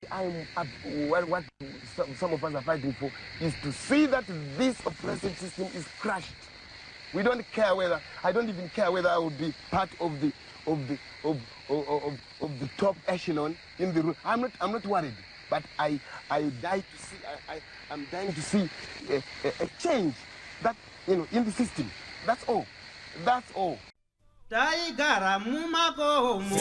what some of us are fighting for is to see that this oppressive system is crushed. We don't care whether, I don't even care whether I would be part of the top echelon in the room. I'm not worried, but I'm dying to see a change that, in the system. That's all. That's all. Taigara mumako Hondo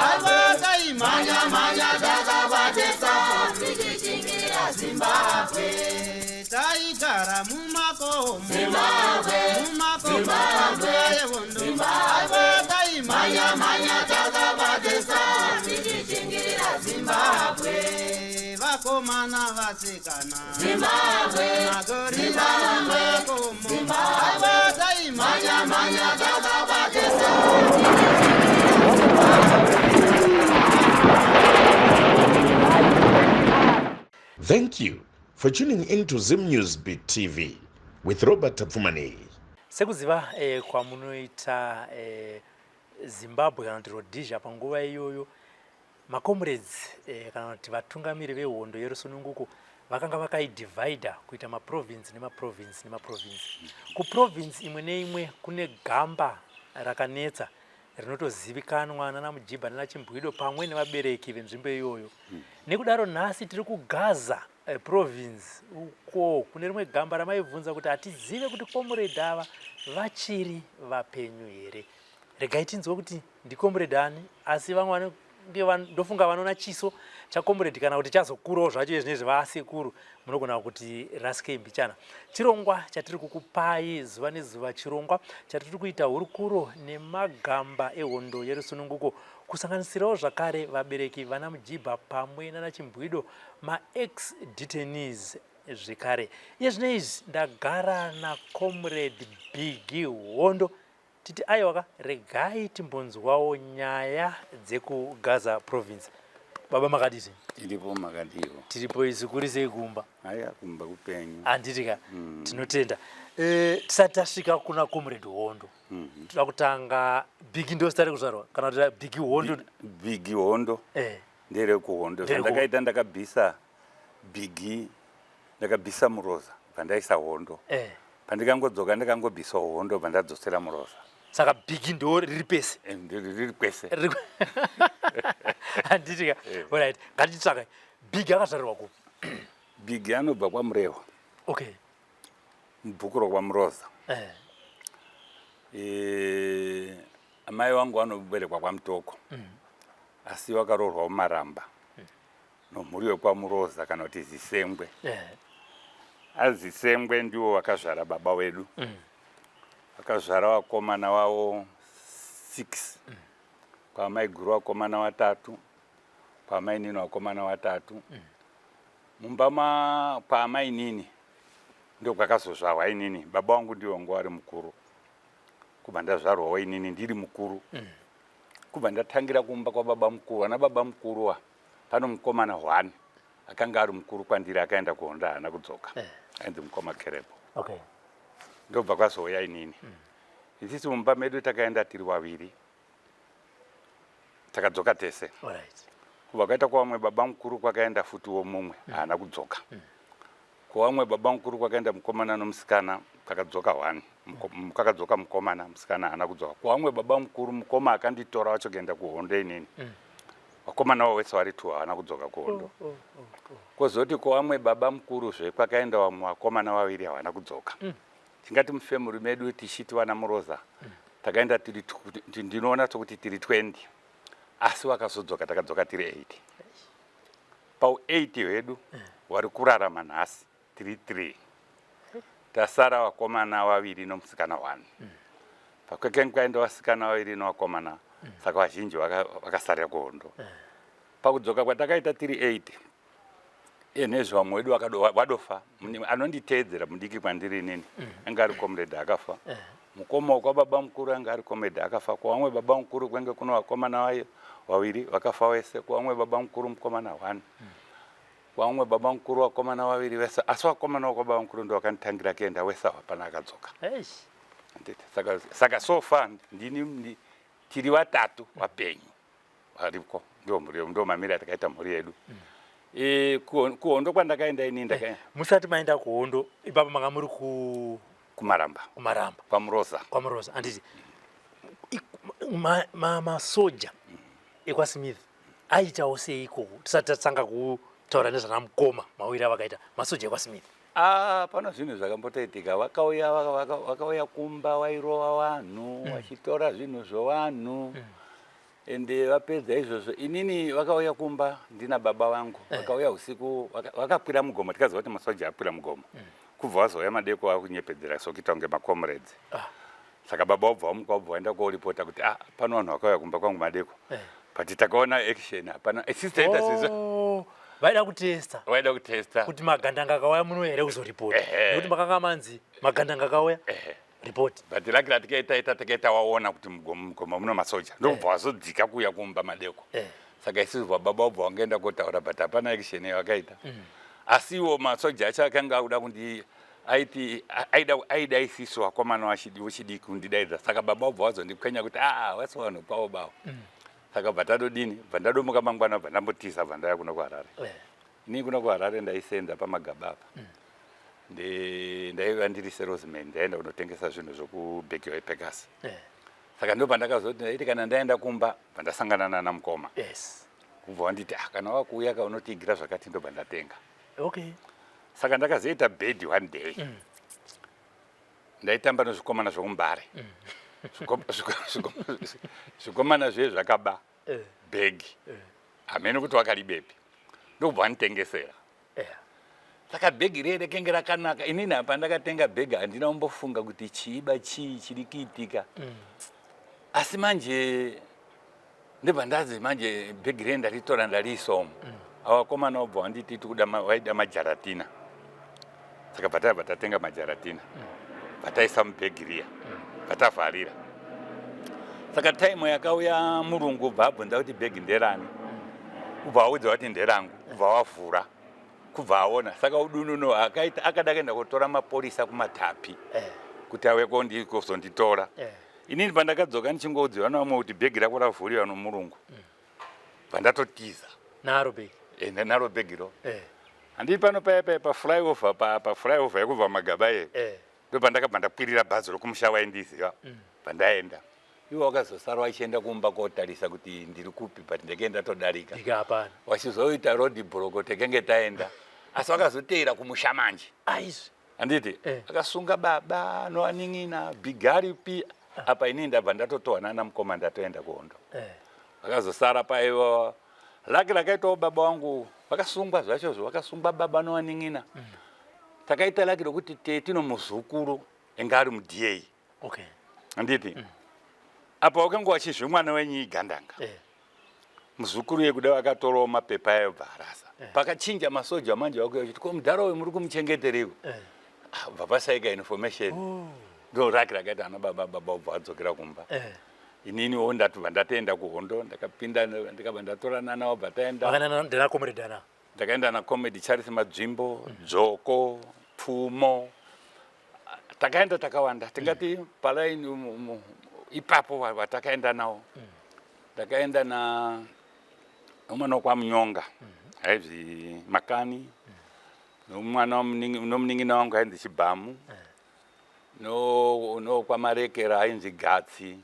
Alvata imanya dakabatesa Sijichingira Zimbabwe Taigara mumako Hondo Alvata imanya dakabatesa Sijichingira Zimbabwe Vakomana vasikana Zimbabwe Magorira makomo Thank you for tuning in to Zim News Beat TV with Robert Tapfumani. Sekuziva kwa munoita Zimbabwe kana kuti Rhodesia panguva iyoyo macomrades kana kuti vatungamiri vehondo yerusununguko vakanga vakaidivhaidha kuita maprovince nemaprovince. Kuprovince imwe neimwe kune gamba rakanetsa rinotozivikanwa nana Mujibha nana Chimbwido pamwe nevabereki venzvimbo iyoyo. Nekudaro nhasi tiri kuGaza province uko kune rimwe gamba ramaibvunza kuti hatizive kuti comrade ava vachiri vapenyu here. Regai tinzwe kuti ndicomrade ani, asi vamwe ndofunga vanoona chiso chacomrade kana kuti chazokurawo zvacho zvinezvi vasekuru munogona kuti raske mbichana. Chirongwa chatiri kukupai zuva nezuva, chirongwa chatiri kuita hurukuro nemagamba ehondo yerusununguko kusanganisirawo zvakare vabereki vana Mujibha pamwe nana Chimbwido ma-ex detainees zvekare. Iye zvinoizvi ndagara nacomrade Big Hondo. Titi aiwaka regai timbonzwawo nyaya dzekuGaza province. Baba makadisi? Tiripo makadiwo. Tiripo izikuri sei kumba? Haya kumba kupenyu. Anditika tinotenda. Tisati tasvika kuna comrade Hondo. Toda kutanga Big ndo stari kuzvarwa kana kuti Big Hondo. Big Hondo. Ndere kuHondo. Ndakaita ndakabvisa Big ndakabvisa Muroza pandaisa Hondo. Pandikangodzoka ndikangobvisa Hondo pandadzosera Muroza. Saka Big ndo riri pese. Riri pese. Anditika. Alright. Ngatitsvaka. Big akazvarirwa kupi? Big anobva kwaMurewa. Okay. Mbukuro kwaMuroza. Amai wangu anoberekwa kwaMutoko. Asi wakaroorwa muMaramba. Nomhuri wekwaMuroza kana kuti Zisengwe. Azisengwe ndiwo wakazvara baba wedu. Akazvara vakomana wavo 6. Kwamai guru vakomana vatatu, kwamai nini vakomana vatatu. Mumba kwaamai nini ndio kwakazozvarwa inini. Baba wangu ndiwo ngo ari mukuru. Kubva ndazvarwawo inini ndiri mukuru. Kubva ndatangira kumba kwababa mukuru. Ana baba mukuruwa pano mukomana 1 akanga ari mukuru kwandiri akaenda kuHondo haana kudzoka. Ainzi mukoma Kerepo. Okay. Ndobva kwazouya inini. Isisi mumba medu takaenda tiri vaviri. Takadzoka tese. Alright. Kubva kwaita kwamwe baba mukuru kwakaenda futiwo mumwe haana kudzoka. Kwamwe baba mukuru kwakaenda mukomana nomusikana kwakadzoka 1. Kwakadzoka mukomana musikana haana kudzoka. Kwamwe baba mukuru mukoma akanditora wachokuenda kuHondo inini. Vakomana wese vari 2 haana kudzoka kuHondo. Kwozoti kwamwe baba mukuru kwakaenda vamwe vakomana 2 havana kudzoka. Tingati mufemuri medu tichiti vana Muroza takaenda ndinoona sokuti tiri 20 asi vakazodzoka takadzoka tiri 8. Pau8 hwedu vari kurarama nhasi tiri 3. Tasara vakomana 2 nomusikana 1. Pakwekenge kwaenda vasikana 2 novakomana saka vazhinji vakasarira kuHondo. Pakudzoka kwatakaita tiri 8 nezvi vamwe wedu vadofa. Anonditeedzera mudiki kwandiri inini anga ari comrade akafa. Mukoma kwababa mukuru anga ari comrade akafa. Kwamwe baba mukuru kwenge kuno vakomana 2 vakafa wese. Kwamwe baba mukuru mukomana 1. Kwamwe baba mukuru vakomana 2 vese. Asi vakomana wakwababa mukuru ndo vakanditangira kuenda wese hapana akadzoka. Saka so far ndini tiri 3 vapenyu. ariko ndo mamira takaita mhuri yedu. Kuhondo kwandakaenda ini ndakaenda. Musati maenda kuhondo ipapa manga muri kumaramba. Pamurosa. Anditi. Masoja ekwaSmith aitawo seiko tisati tatsanga kutaura nezvana mukoma mawira vakaita masoja ekwaSmith. Pano zvinhu zvakambotoitika vakauya kumba wairova vanhu vachitora zvinhu zvevanhu ende vapedza izvozvo inini vakauya kumba ndina baba vangu vakauya usiku vakakwira mugomo tikaziva kuti masoja akwira mugomo kubva vazouya madeko vakunyepedzera sokuita kunge macomrades. Saka baba wabva wamuka wabva waenda kooripota kuti pano vanhu vakauya kumba kwangu madeko but takaona action hapana assistant asizo vaida kutesta kuti magandanga akauya muno here kuzoripota nekuti makanga manzi magandanga akauya report but lakira tikaita waona kuti mugomo muno masoja ndobva wazodzika kuuya kumba madeko saka isizwa baba wabva wangaenda kotaura but hapana action yavakaita asiwo masoja acho akanga akuda kundi aida isiso vakomana vechidiki kundidaidza saka baba wabva wazondikwenya kuti wasi vanhu kwavo bavo saka bva tadodini bva ndadomuka mangwana bva ndambotiza bva ndaya kuno kuharare ini kuno kuharare ndaisenza pamagaba apa ndaiva ndiri serosman ndaenda kunotengesa zvinhu zvokubheki waipekasi saka ndo pandakazoti ndaiti kana ndaenda kumba bva ndasangana nana mukoma kubva wanditi kana wakuuya kaunotigira zvakati ndobva ndatenga saka ndakazoita bhedhi one day ndaitamba nezvikomana zvokumbare zvikomana zve zvakaba bhegi hamene kuti wakaribepi ndobva nditengesera saka bhegi rere kenge rakanaka inini apa ndakatenga bhegi handina kumbofunga kuti chiiba chii chiri kuitika asi manje ndibva ndazi manje bhegi rere ndaritora ndariisomo avakomana wabva wanditi waida majaratina saka bva tatenga majaratina bataisa mubhegi riya batavharira saka taimu yakauya murungu bva abvunza kuti bhegi nderani kubva audza kuti nderangu kubva wavhura kubva aona saka udununo akada kuenda kutora maporisa kumatapi kuti auye kuzonditora inini pandakadzoka ndichingoudziwa nevamwe kuti bhegi rako ravhuriwa nomurungu bva ndatotiza naro bhegiro handii pano paya paflyover yekubva magaba ye ndopandakabva ndakwirira bhazi rokumusha waindiziva pandaenda iwo wakazosara wachienda kumba kotarisa kuti ndiri kupi but ndeke ndatodarika wachizoita road block tekenge taenda asi wakazoteera kumusha manje handiti akasunga baba noaning'ina bigari pi apa inini ndabva ndatotohwa nana mukoma ndatoenda kuhondo vakazosara paivo laki rakaitawo baba wangu vakasungwa zvachozvo vakasungwa baba noaning'ina takaita laki rokuti tetino muzukuru enge ari muda handiti apa wakanga wachizve mwana wenyu igandanga muzukuru yekuda vakatorawo mapepa ayo bva arasa pakachinja masoja manje vakuya kuti ko mudhara uyu muri kumuchengetereko bva pasaika information ndo raki rakaita ana baba ubva adzokera kumba ininiwo ndatobva ndatoenda kuhondo ndakapinda ndikabva ndatorana nawo bva taenda ndakaenda naComedy Charles Madzvimbo Dzoko Pfumo takaenda takawanda tingati palaini ipapo vatakaenda nawo ndakaenda na umwana wokwaMunyonga aibzi Makani nomwana nomuning'ina wangu ainzi Chibhamu nokwaMarekera ainzi Gatsi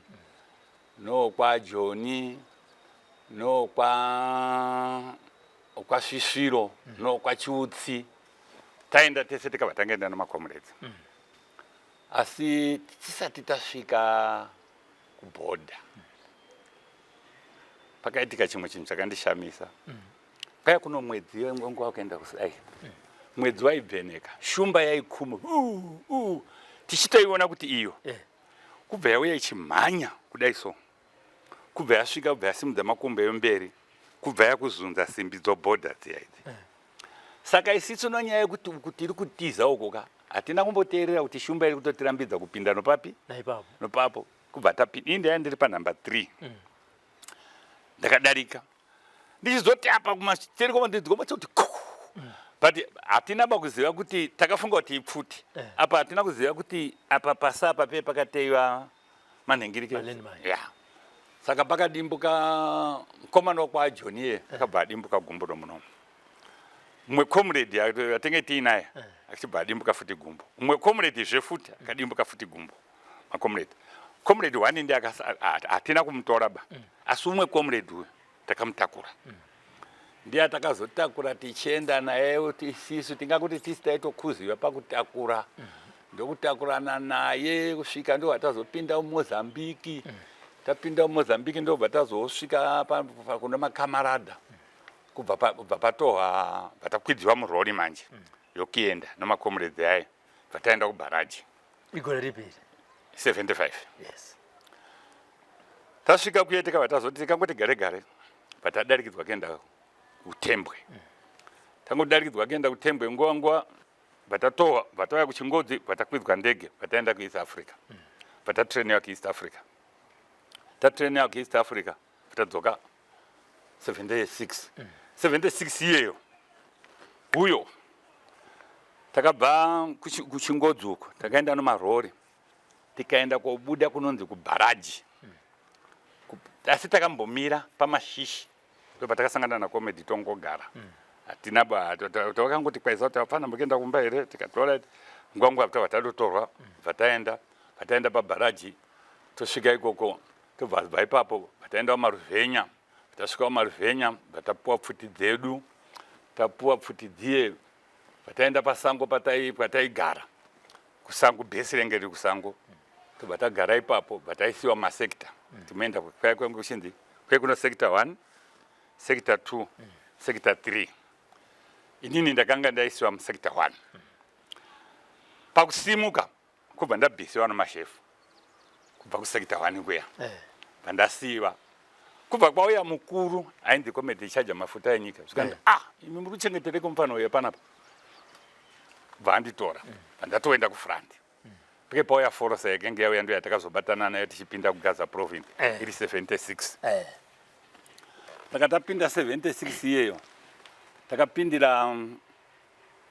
nokwaJoni nokwasvisviro nokwachiutsi taenda tese tikabva tangaenda namaComrades asi tisati tasvika kubhodha pakaitika chimwe chinhu chakandishamisa kaya kuno mwedzi wangu wakaenda kusai mwedzi waibveneka shumba yaikuma tichitoiona kuti iyo kubva yauya ichimhanya kudai so kubva yasvika kubva yasimudza makumbo emberi kubva yakuzunza simbi dzobhodha dziyaidzi saka isiso nonyaya yekuti iri kutiza ukoka hatina kumboteerera kuti shumba iri kutotirambidza kupinda nopapi nopapo kubva tapinda ini ndaya ndiri panhamba 3 ndakadarika ndichizoti apa kumasterikomandidzikomacha kuti but hatina kuziva kuti takafunga kuti ipfuti apa hatina kuziva kuti apa pasa apa pe pakateiwa manhengirike saka pakadimbuka mukomana kwaJoni akabva adimbuka gumbo romunomo. Mumwe comrade atenge tiinaye achibva adimbuka futi gumbo. Mumwe comrade zvefuti akadimbuka futi gumbo. Macomrade. Comrade 1 ndiye hatina kumutora ba. Asi umwe comrade uyu takamutakura. Ndiye takazotakura tichienda naye tisisu tingakuti tisi taitokuziva pakutakura. Ndokutakurana naye kusvika ndo atazopinda muMozambique. Tapinda muMozambique ndo batazosvika kuna makamarada. Kubva patoha batakwidziwa murori manje. Yokienda namakomrade aye. Bataenda kubharaji. Igore ripiri. 75. Yes. Tasvika kuyetika batazoti tikangoti gare batadarikidzwa kuenda kuTembwe. Tangodarikidzwa kuenda kuTembwe nguwa batatoa batauya kuChingodzi batakwidzwa ndege bataenda kuEast Africa. Batatrainiwa kuEast Africa. Tatrainiwa kuEast Africa batadzoka 76. 76 iyeyo. Uyo takabva kuChingodzi uko takaenda nomarori tikaenda kobuda kunonzi kubharaji. Asi takambomira pamashishi ndopatakasangana nakomedi tongogara. Hatina takangoti kwaisa kuti apana mbokuenda kumba here tikatora ngwangwa tatadotorwa vataenda pabharaji tosvika ikoko tobva ipapo vataenda kumaruvhenya tasvika kumaruvhenya vatapuwa pfuti dzedu tapuwa pfuti dziye vataenda pasango pataigara kusango bhesi renge riri kusango tobva tagara ipapo vataisiwa masekta timeenda kwekuchinzi kwekuno sector 1 sector 2 sector 3 inini ndakanga ndaisiwa musector 1 pakusimuka kubva ndabhisiwa namashefu kubva kusector 1 kuya vandasiiwa kubva kwauya mukuru ainzi komedi ichaja mafuta enyika zvikandi imi muri kuchengetereka mufano uyo panapa vanditora vandatoenda kufrandi peke pauya forosa yakenge yauya ndo yatakazobatana nayo tichipinda kuGaza province iri 76 takatapinda 76 iyeyo takapindira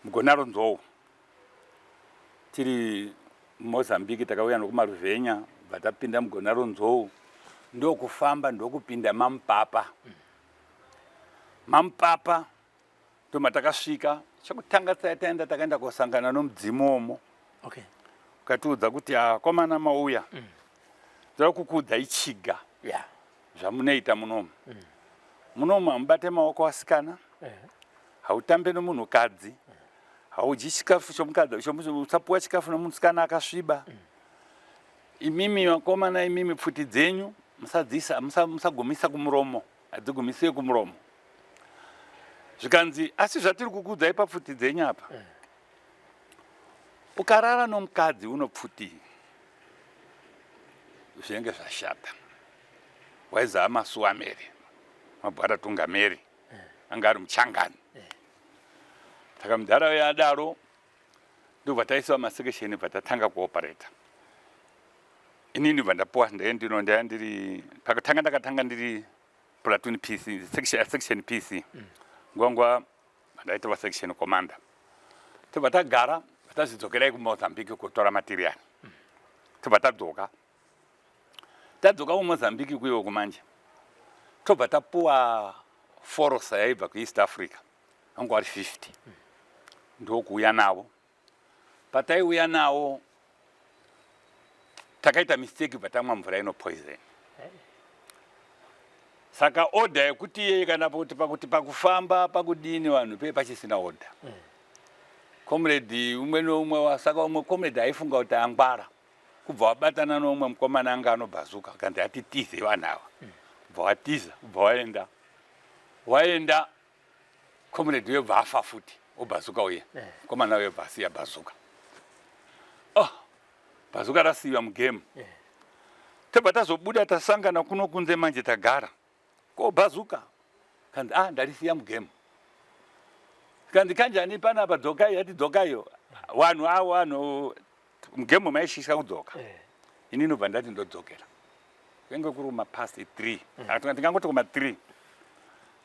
mugonaro nzou tiri Mozambique takauya nokumaruvhenya vatapinda mugonaro nzou ndokufamba ndokupinda mamupapa ndomatakasvika chekutanga taenda takaenda kosangana nomudzimu omo ukatiudza kuti akomana mauya toda kukudza ichiga zvamunoita munomu hamubate maoko asikana hautambe nomunhukadzi haudyi chikafu chomukadzi usapuwa chikafu nomusikana akasviba imimi vakomana imimi pfuti dzenyu musagumisa kumuromo hadzigumisiwe kumuromo zvikanzi asi zvatiri kukudzai papfuti dzenyu apa ukarara nomukadzi unopfuti zvinenge zvashata waizava masuwa meri mabhara tunga meri anga ari muchangani takamudhara yadaro ndobvataisiwa masekesheni bvatatanga kuoperata inini bvandapuwa ndiri pakatanga ndakatanga ndiri platoon PC section PC ngwangwa vandaita section commander tobva tagara vatazidzokerai kuMozambique kutora material tobva tadzoka kuMozambique kuiwo kumanje tobva tapuwa forosa yaibva kuEast Africa vangu vari 50 ndokuuya navo pataiuya navo takaita mistake batamwa mvura ino poison saka order yekuti yeye kana pakuti pakufamba pakudini vanhu pe pachisina order comrade umwe noumwe saka umwe comrade aifunga kuti angwara kubva wabatana noumwe mukomana anga anoBazookar kandi ati tize vanhu ava kubva watiza kubva waenda comrade uyo bva afa futi oBazookar uye mukomana uyo bva asiya Bazookar Bazookar rasiyiwa mugame tobva tazobuda tasangana kuno kunze manje tagara koBazookar kandi ndarisiya mugame kandi kanjani panapa dzokai yati dzokaiyo vanhu mugame maishisa kudzoka ini nobva ndati ndodzokera kwenge kuri mapast 3 ndingangoti kuma 3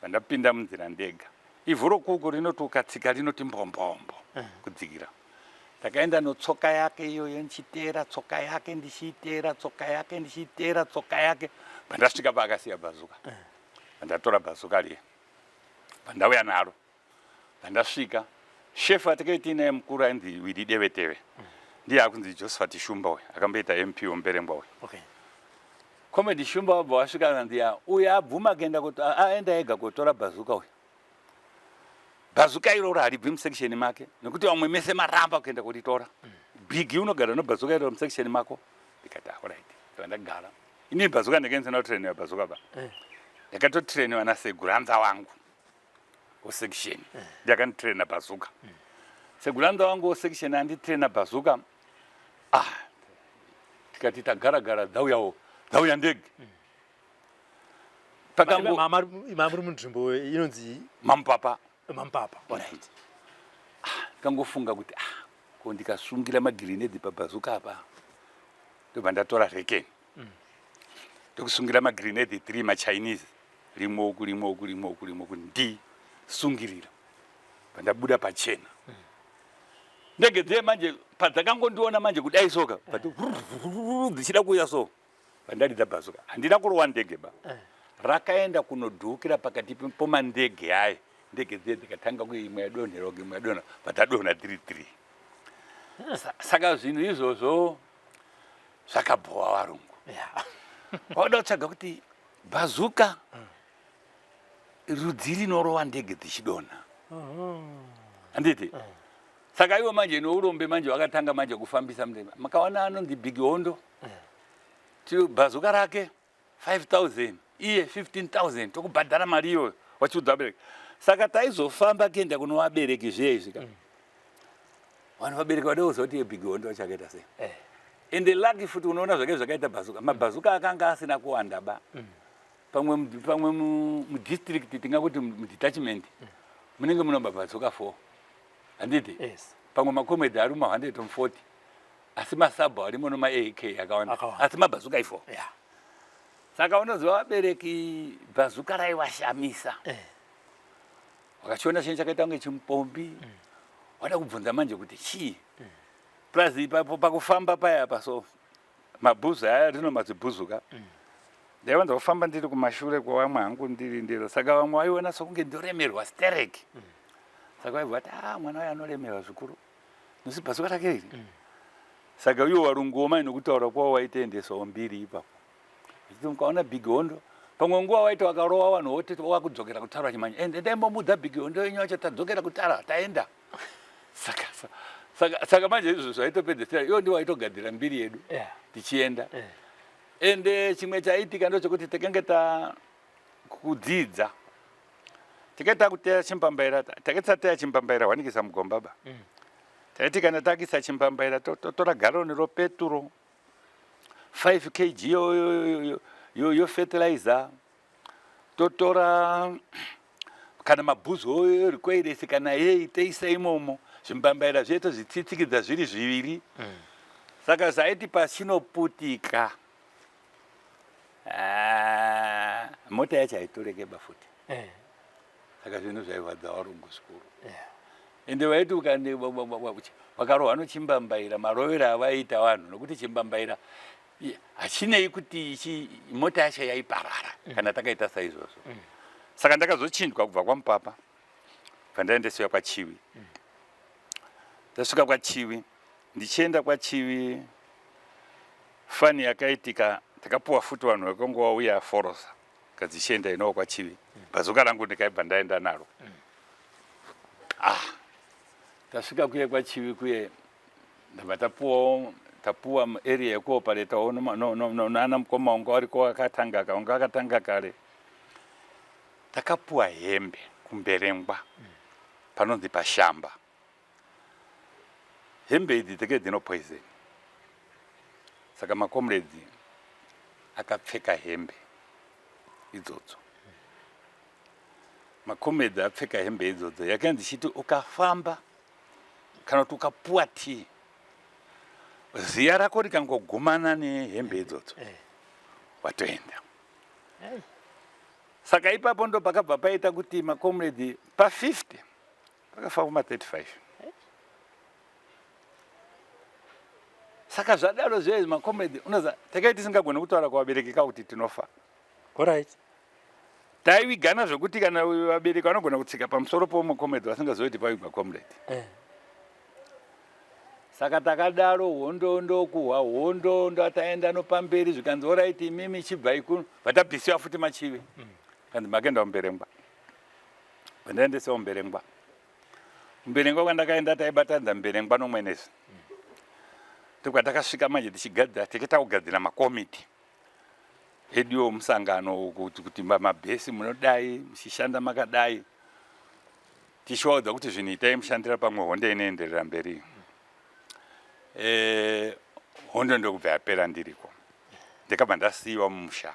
vandapinda munzira ndega ivhu rokuku rinoti ukatsika rinoti mbombombo kudzikira takaenda notsoka yake iyoyo ndichiteera tsoka yake ndichiiteera tsoka yake ndichiiteera tsoka yake Pandasvika paakasiya bhazuka. Pandatora bhazuka riya. Pandauya naro. Pandasvika chef atakanga tiinaye mukuru ainzi Widi Deveteve. Ndiye akunzi Josephat Shumba uyu akamboita MP womberengwa uyu. Okay. Comedy Shumba wabva wasvika nandiya uya abvuma akaenda kuti aenda ega kotora bhazuka uyu. Bhazuka iroro haribvi musection make nekuti vamwe mese maramba kuenda kuritora. Big unogara nobhazuka iroro musection mako. Ndikati alright. Ndakagara. Ini bhazuka ndakenzana kutrainiwa bhazuka ba. Ndakatotrainiwa naSeguranza wangu wesection. Ndakanditraina bhazuka. Seguranza wangu wesection anditraina bhazuka. Tikati tagara dauya ndege. Mamuri munzvimbo inonzi Mampapa. Mampapa. Alright. Kangofunga kuti ko ndikasungira magrenade pabhazuka apa. Ndobva ndatora rekeni. Ndokusungira magrenade 3 maChinese. Rimwe ndi sungirira. Pandabuda pachena. Ndege dze manje padzakangondiona manje kudai soka. Ndichida kuya so. Pandalidza bhazuka. Handina kurowa ndege ba. Rakaenda kunodhukira pakati pomandege aya. Ndege dze dzikatanga kuimwe yadonhera patadonha 3-3. Saka zvinhu izvozvo zvakabhowa varungu. Wauda kutsvaga kuti bhazuka rudzi rinorowa ndege dzichidonha. Handiti? Saka iwo manje nourombe manje wakatanga manje kufambisa mrema. Makaona anonzi Big Hondo. Bhazuka rake 5,000. Iye 15,000. Tokubhadhara mari iyoyo wachiudza vabereki. Saka taizofamba kuenda kuno vabereki zvezvi. Vanhu vabereki vada kuzoti Big Hondo vachakaita sei. Ende lucky futi unoona zvake zvakaita bhazuka. Mabhazuka akanga asina kuwanda ba. Pamwe mudistrict tingakuti mudetachment. Munenge muno mabhazuka 4. Handiti? Yes. Pamwe makomedi ari ma 140. Asi masabha ari muno ma AK akawanda. Asi mabhazuka 4. Yeah. Saka unoziva vabereki bhazuka raivashamisa. Wakachiona chinhu chakaita kunge chimupombi. Wada kubvunza manje kuti chii. Plus ipapo pakufamba paya paso mabhuzu aya rinomadzibhuzuka. Ndaiwanza kufamba ndiri kumashure kwavamwe hangu ndiro. Saka vamwe vaiona sokunge ndoremerwa stereki. Saka vaibva vati mwana wayo anoremerwa zvikuru. Nosi bhazuka rake riri. Saka iwo varungu vomai nokutaura kwavo waitendesawo mbiri ipapo. Mukaona Big Hondo. Pamwe nguva waita wakarowa vanhu vote wakudzokera kutara chimanje. Ndaimbomudza Big Hondo yenyu wacho tadzokera kutara taenda. Saka manje izvo zvaitopedzesera iwo ndiwo waitogadzira mbiri yedu. Tichienda. Ende chimwe chaitika ndochekuti takenge kudzidza. Tikaita kuteya chimbambaira, takatsateya chimbambaira wanikisa mugomba ba. Taiti kana takisa chimbambaira totora garoni ropeturo 5 kg yo fertilizer. Totora kana mabhuzu requiresi kana teisa imomo. Chimbambaira zveto zvitsitsikidza zviri zviviri. Saka zaiti pachinoputika. Mota yacho haitoreke futi. Saka zvinhu zvaivadza varungu zvikuru. Ende vaiti vakarohwa nochimbambaira marovero avaita vanhu nokuti chimbambaira hachinei kuti mota yacho yaiparara kana takaita saizvozvo. Saka ndakazochindwa kubva kwaMupapa pandaendesiwa kwaChiwi. Ndasvika kwaChiwi, ndichienda kwaChiwi fani yakaitika. Takapuwa futi vanhu vakanga vauya forosa kadzichienda inowo kwaChiwi. Bhazuka rangu ndikaibva ndaenda naro. Tasvika kuye kwaChiwi kuye ndabva tapuwa area yekuoparetawo nana mukoma wangu wariko akatanga kare. Takapuwa hembe kumberengwa panonzi pashamba. Hembe idzi dzake dzino poison. Saka makomrades akapfeka hembe idzodzo. Makomrades apfeka hembe idzodzo yakanzi chiti ukafamba kana kuti ukapuwa tii ziya rako rikangogumana nehembe idzodzo watoenda. Saka ipapo ndo pakabva paita kuti makomrades pa50 pakafa kuma 35. Saka zvadaro zvezvi makomrades unoza takaiti tisingagoni kutaura kuvabereki kuti tinofa. Alright. Taivigana zvokuti kana vabereki vanogona kutsika pamusoro pomukomrade vasingazoiti paigwa comrade. Saka takadaro Hondo ndokuhwa Hondo ndataenda nopamberi zvikanzi alright mimi chibva ikuno vatabvisiwa futi machive. Kanzi makenda Mberengwa. Vandaendesewo Mberengwa. Mberengwa kwandakaenda taibatanidza Mberengwa nomwenezi. Ndokwatakasvika manje tichigadzira tikita kugadzira makomiti. Ediwo musangano kuti mabhesi munodai muchishanda makadai. Tichivaudza kuti zvinhu itai mushandira pamwe Hondo inoenderera mberi. Hondo ndokubva yapera ndiriko. Ndikabva ndasiyiwa mumusha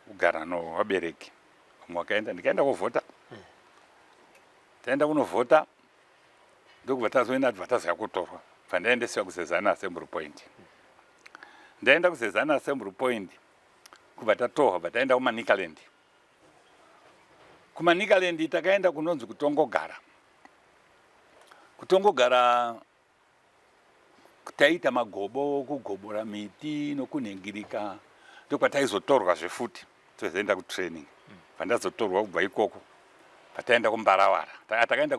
kugara novabereki. Vamwe vakaenda ndikaenda kuvhota. Taenda kunovhota ndokubva tazoenda tazouya kutorwa. Pandaendesiwa kuZezana Assembly Point. Ndaenda kuZezana Assembly Point kubva tatorwa bva taenda kuManikaland. KuManikaland takaenda kunonzi kutongogara. Kutongogara taita magobo kugobora miti nokunhingirika ndokwataizotorwa zvefuti tozoenda kutraining. Pandazotorwa kubva ikoko pataenda kuMbarawara. Takaenda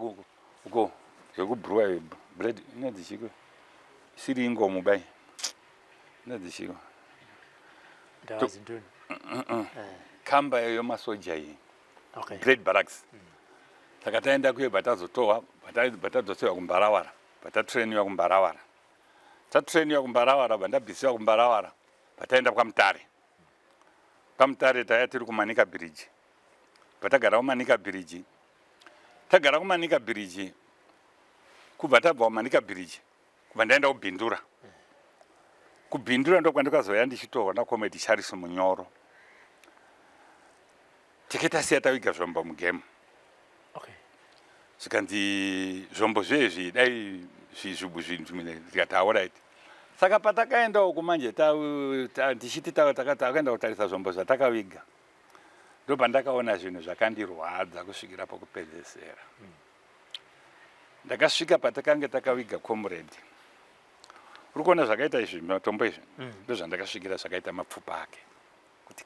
uko zvekubhuruwa bread inadzishikwe isiri ingomu bai inadzishikwa Ndawazinduni. Kamba yomasoja iyi. Okay. Great barracks. Saka taenda kuye batazotowa batadzosewa kuMbarawara. Batatrainiwa kuMbarawara. Tatrainiwa kuMbarawara bandabvisiwa kuMbarawara. Bataenda kwaMutare. Pamutare taya tiri kuManika Bridge. Batagara kuManika Bridge. Tagara kuManika Bridge. Kubva tabva kuManika Bridge. Kubva ndaenda kuBhindura. Kubhindura ndokwandikazoya ndichitorwa nakomrade Charles Munyoro. Tikatasiya taviga zvombo mugame. Okay. Zvikanzi zvombo zvezvi dai zvizvubu zvinhu tikati alright. Saka patakaendawo kumanje ndichiti takaenda kutarisa zvombo zvatakaviga. Ndopandakaona zvinhu zvakandirwadza kusvikira pakupedzesera. Ndakasvika patakanga takaviga comrade. Uri kuona zvakaita izvi matombo izvi ndozvandakasvikira zvakaita mapfupa ake. Kuti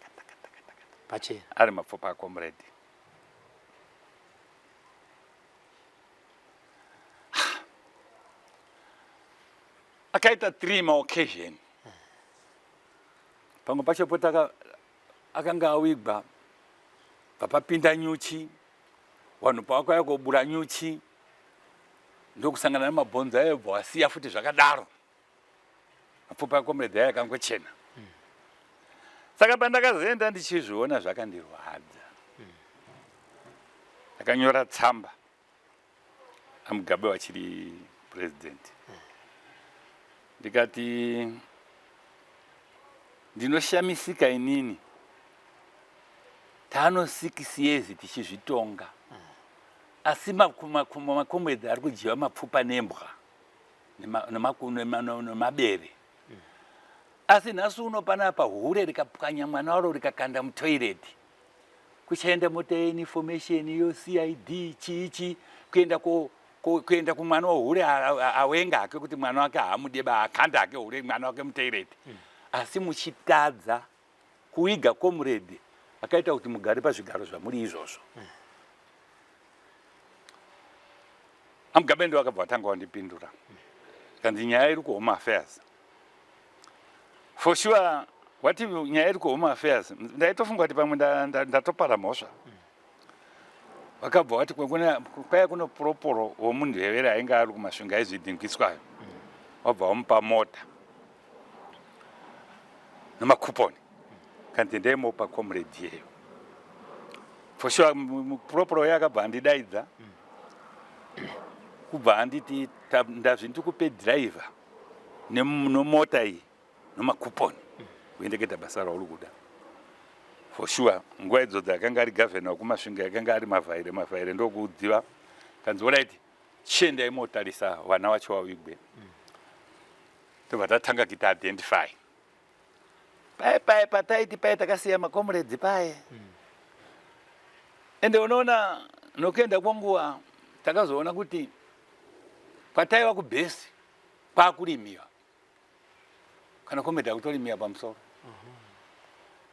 Pachena. ari mapfupa aComrade. Akaita 3 maoccasion. Pamwe pacho akanga awigwa papapinda nyuchi vanhu pavakauya kobura nyuchi ndokusangana namabhonzo aibva wasiya futi zvakadaro. Mapfupa aComrade aya akangochena. Saka pandakazoenda ndichizviona zvakandirwadza. Akanyora tsamba aMugabe wachiri president. Ndikati ndinoshamisika inini. Tano 6 years tichizvitonga. Asi makomrade ari kujiva mapfupa nembwa nemabere. Asi nhasi uno panapa hure rikapwanya mwana waro rikakanda mutoireti. Kuchaenda mota information yo CID chichi kuenda kumwana wahure awenga ake kuti mwana wake haamudeba akanda ake hure mwana wake mutoireti. Asi muchitadza kuiga comrade akaita kuti mugare pazvigaro zvamuri izvozvo. Amugabe ndo akabva atanga wandipindura. Kanzi nyaya iri kuHome Affairs. For sure, wati nyaya iri kuHome Affairs, ndaitofunga kuti pamwe ndatopara mhosva. Vakabva vati kwaya kuno poroporo womunhu hevera ainge ari kumasvinga ezvidhinkiswayo. Wabva wamupa mota nemakuponi. Kanzi ndaimupa comrade yeyo. For sure, poroporo uyo akabva andidaidza. Kubva anditi ndazvindikupe driver nemota iyi nemakuponi kuendeketa basa rauri kuda. For sure, nguva idzodzo akanga ari governor wekumasvinga akanga ari mavhaire ndokudziva. Kanzi alright, chiendai motarisa vana vacho wavigwe. Tobva tatanga kuita identify. Pai pataiti pai takasiya makomrade pai. Ende unoona nokuenda kwenguva takazoona kuti pataiwa kubhesi kwakurimiwa. Kana komrade akutorimiwa pamusoro.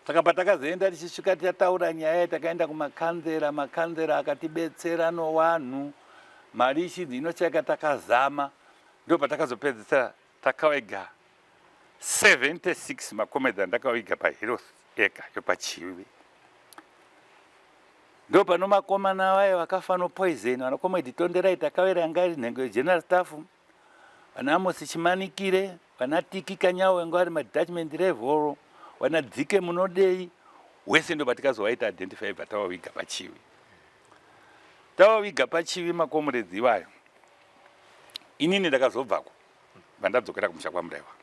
saka patakazoenda tichisvika tataura nyaya takaenda kumakanzera makanzera akatibetsera nowanhu mari ichidzi inocheka takazama ndo patakazopedzisira takawega 76 makomedzi andakawiga pahealth ega yopachiwi ndo pano makomana vayo vakafa nopoison vanakomedi tonderai takawera ngari nhengo yegeneral staff vana Amos Chimanikire vana Tiki Kanyawe ngari madetachment level vana Dzike Munodei wese ndo patikazovaita identify patawawiga pachiwi tawawiga pachiwi makomuredzi vayo inini ndakazobvako vandadzokera kumusha kwamuraiwa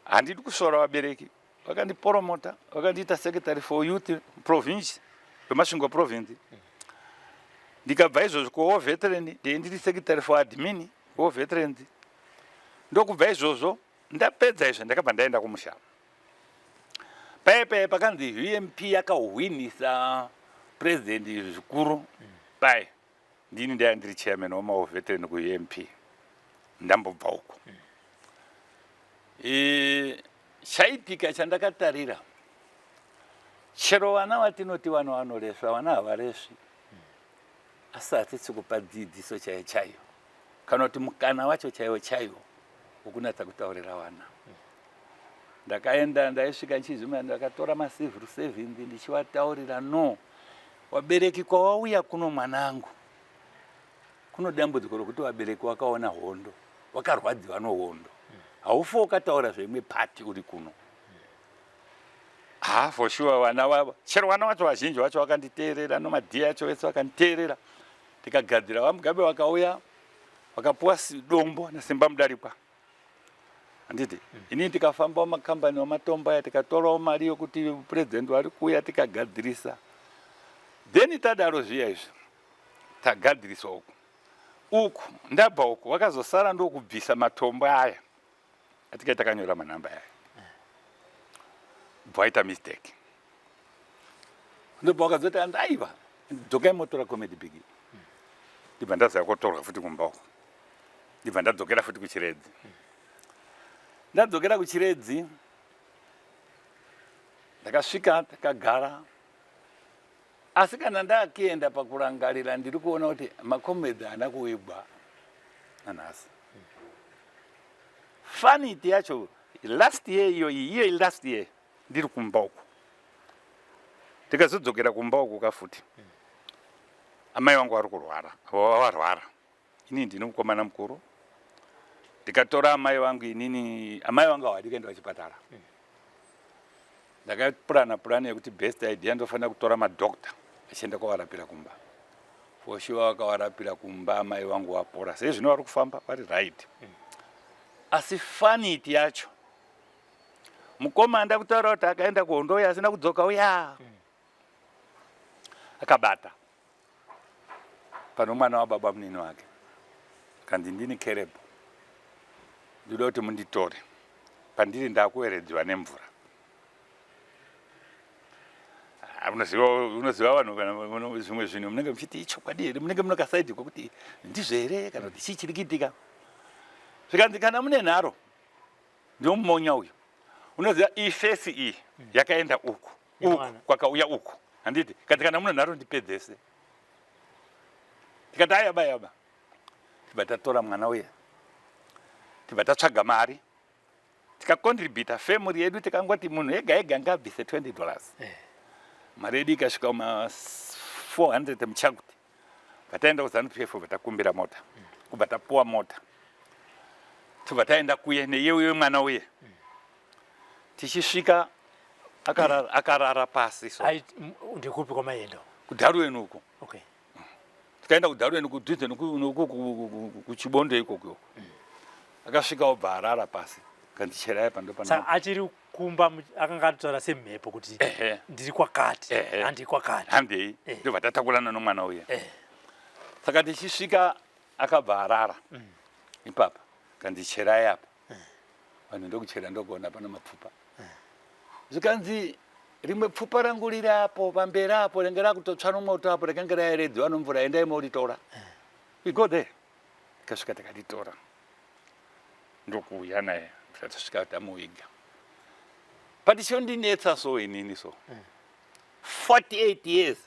handidi kusora vabereki vakandiporomota vakandiita secretary for youth province wemasvingo province ndikabva izvozvo kuwo veteran ndiri secretary for admin kuwo veterans ndokubva izvozvo ndapedza izvo ndakabva ndaenda kumusha paipai pakanzi UMP yakahwinisa president zvikuru pai ndini ndaya ndiri chairman wamaveteran kuUMP ndambobva uko chaitika chandakatarira chero vana vatinoti vano vanoreswa vana havareswi asi hatisi kupa dzidziso chaiyo chaiyo kana kuti mukana wacho chaiwo chaiwo wokunatsa kutaurira vana ndakaenda ndaisvika nchizvima ndakatora macivil servant ndichivataurira no wabereki kwawauya kuno mwanangu kuno dambudziko rokuti wabereki wakaona hondo wakarwadziwa nohondo haufa ukataura zvimwe pati uri kuno for sure vana vavo chero vana vacho vazhinji vacho vakanditeerera nomadhiya acho vese vakanditeerera tikagadzira vamugabe vakauya vakapuwa dombo nasimba mudarikwa handiti inini tikafamba makambani wamatombo aya tikatorawo mari yokuti president vari kuuya tikagadzirisa then tadaro zviya izvo tagadzirisa uku ndabva uku vakazosara ndokubvisa matombo aya atika takanyora manhamba aya bvaita mistake ndobva vakazoti andaiva dzokai motora comedy big ndibva ndazaya kotorwa futi kumba uku ndibva ndadzokera futi kuchiredzi ndadzokera kuchiredzi ndakasvika takagara asi kana ndakienda pakurangarira ndiri kuona kuti makomedzi haana kuwigwa nanhasi fanity yacho last year iyo last year ndiri kumba uku tikazodzokera kumba uku kafuti amai vangu vari kurwara varwara inini ndine mukomana mukuru ndikatora amai vangu inini amai vangu havadi kuenda kuchipatara ndakapurana yekuti best idea ndofanira kutora madhokta achienda kwavarapira kumba for sure vakavarapira kumba amai vangu vapora sei zvino vari kufamba vari right asi fanity yacho mukomanda kutaura kuti akaenda kuhondo uya asina kudzoka uya akabata pano mwana wababa munini wake kandi ndini kerepo ndinoda kuti munditore pandiri ndakuweredziwa nemvura unoziva vanhu kana zvimwe zvinhu munenge muchiti ichokwadi here munenge munakasaidhi kwekuti ndizvo here kana kuti chii chiri kuitika zvikanzi kana mune nharo ndomumonya uyu unoziva ifesi iyi yakaenda uku kwakauya uku handiti kati kana mune nharo ndipedzese tikati ayaba tibva tatora mwana uya tibva tatsvaga mari tikakontributa family yedu tikangoti munhu ega ega ngabvise $20 mari yedu ikasvika ma400 muchakuti bataenda kuZANU-PF batakumbira mota kubva tapuwa mota tibva taenda kuye neyeuye mwana uye tichisvika akarara pasi so ndikupi kwamaenda kudharuweni uko okay tikaenda kudharuweni kudhudze kuchibondo ikoko akasvika obva arara pasi kandicherai saka achiri kumba akanga atotaura semhepo kuti ndiri kwakati handii kwakati handei ndobva tatakurana nomwana uya saka tichisvika akabva arara ipapa kandicherai apa vanhu ndokuchera ndokuona pana mapfupa zvikanzi rimwe pfupa rangu riri apo pamberi apo renge rakutotsva nomoto apo rekanga raeredziwa nomvura endai moritora we go there tikasvika takaritora ndokuuya naye tasvika tamuiga but chondinetsa so inini so 48 years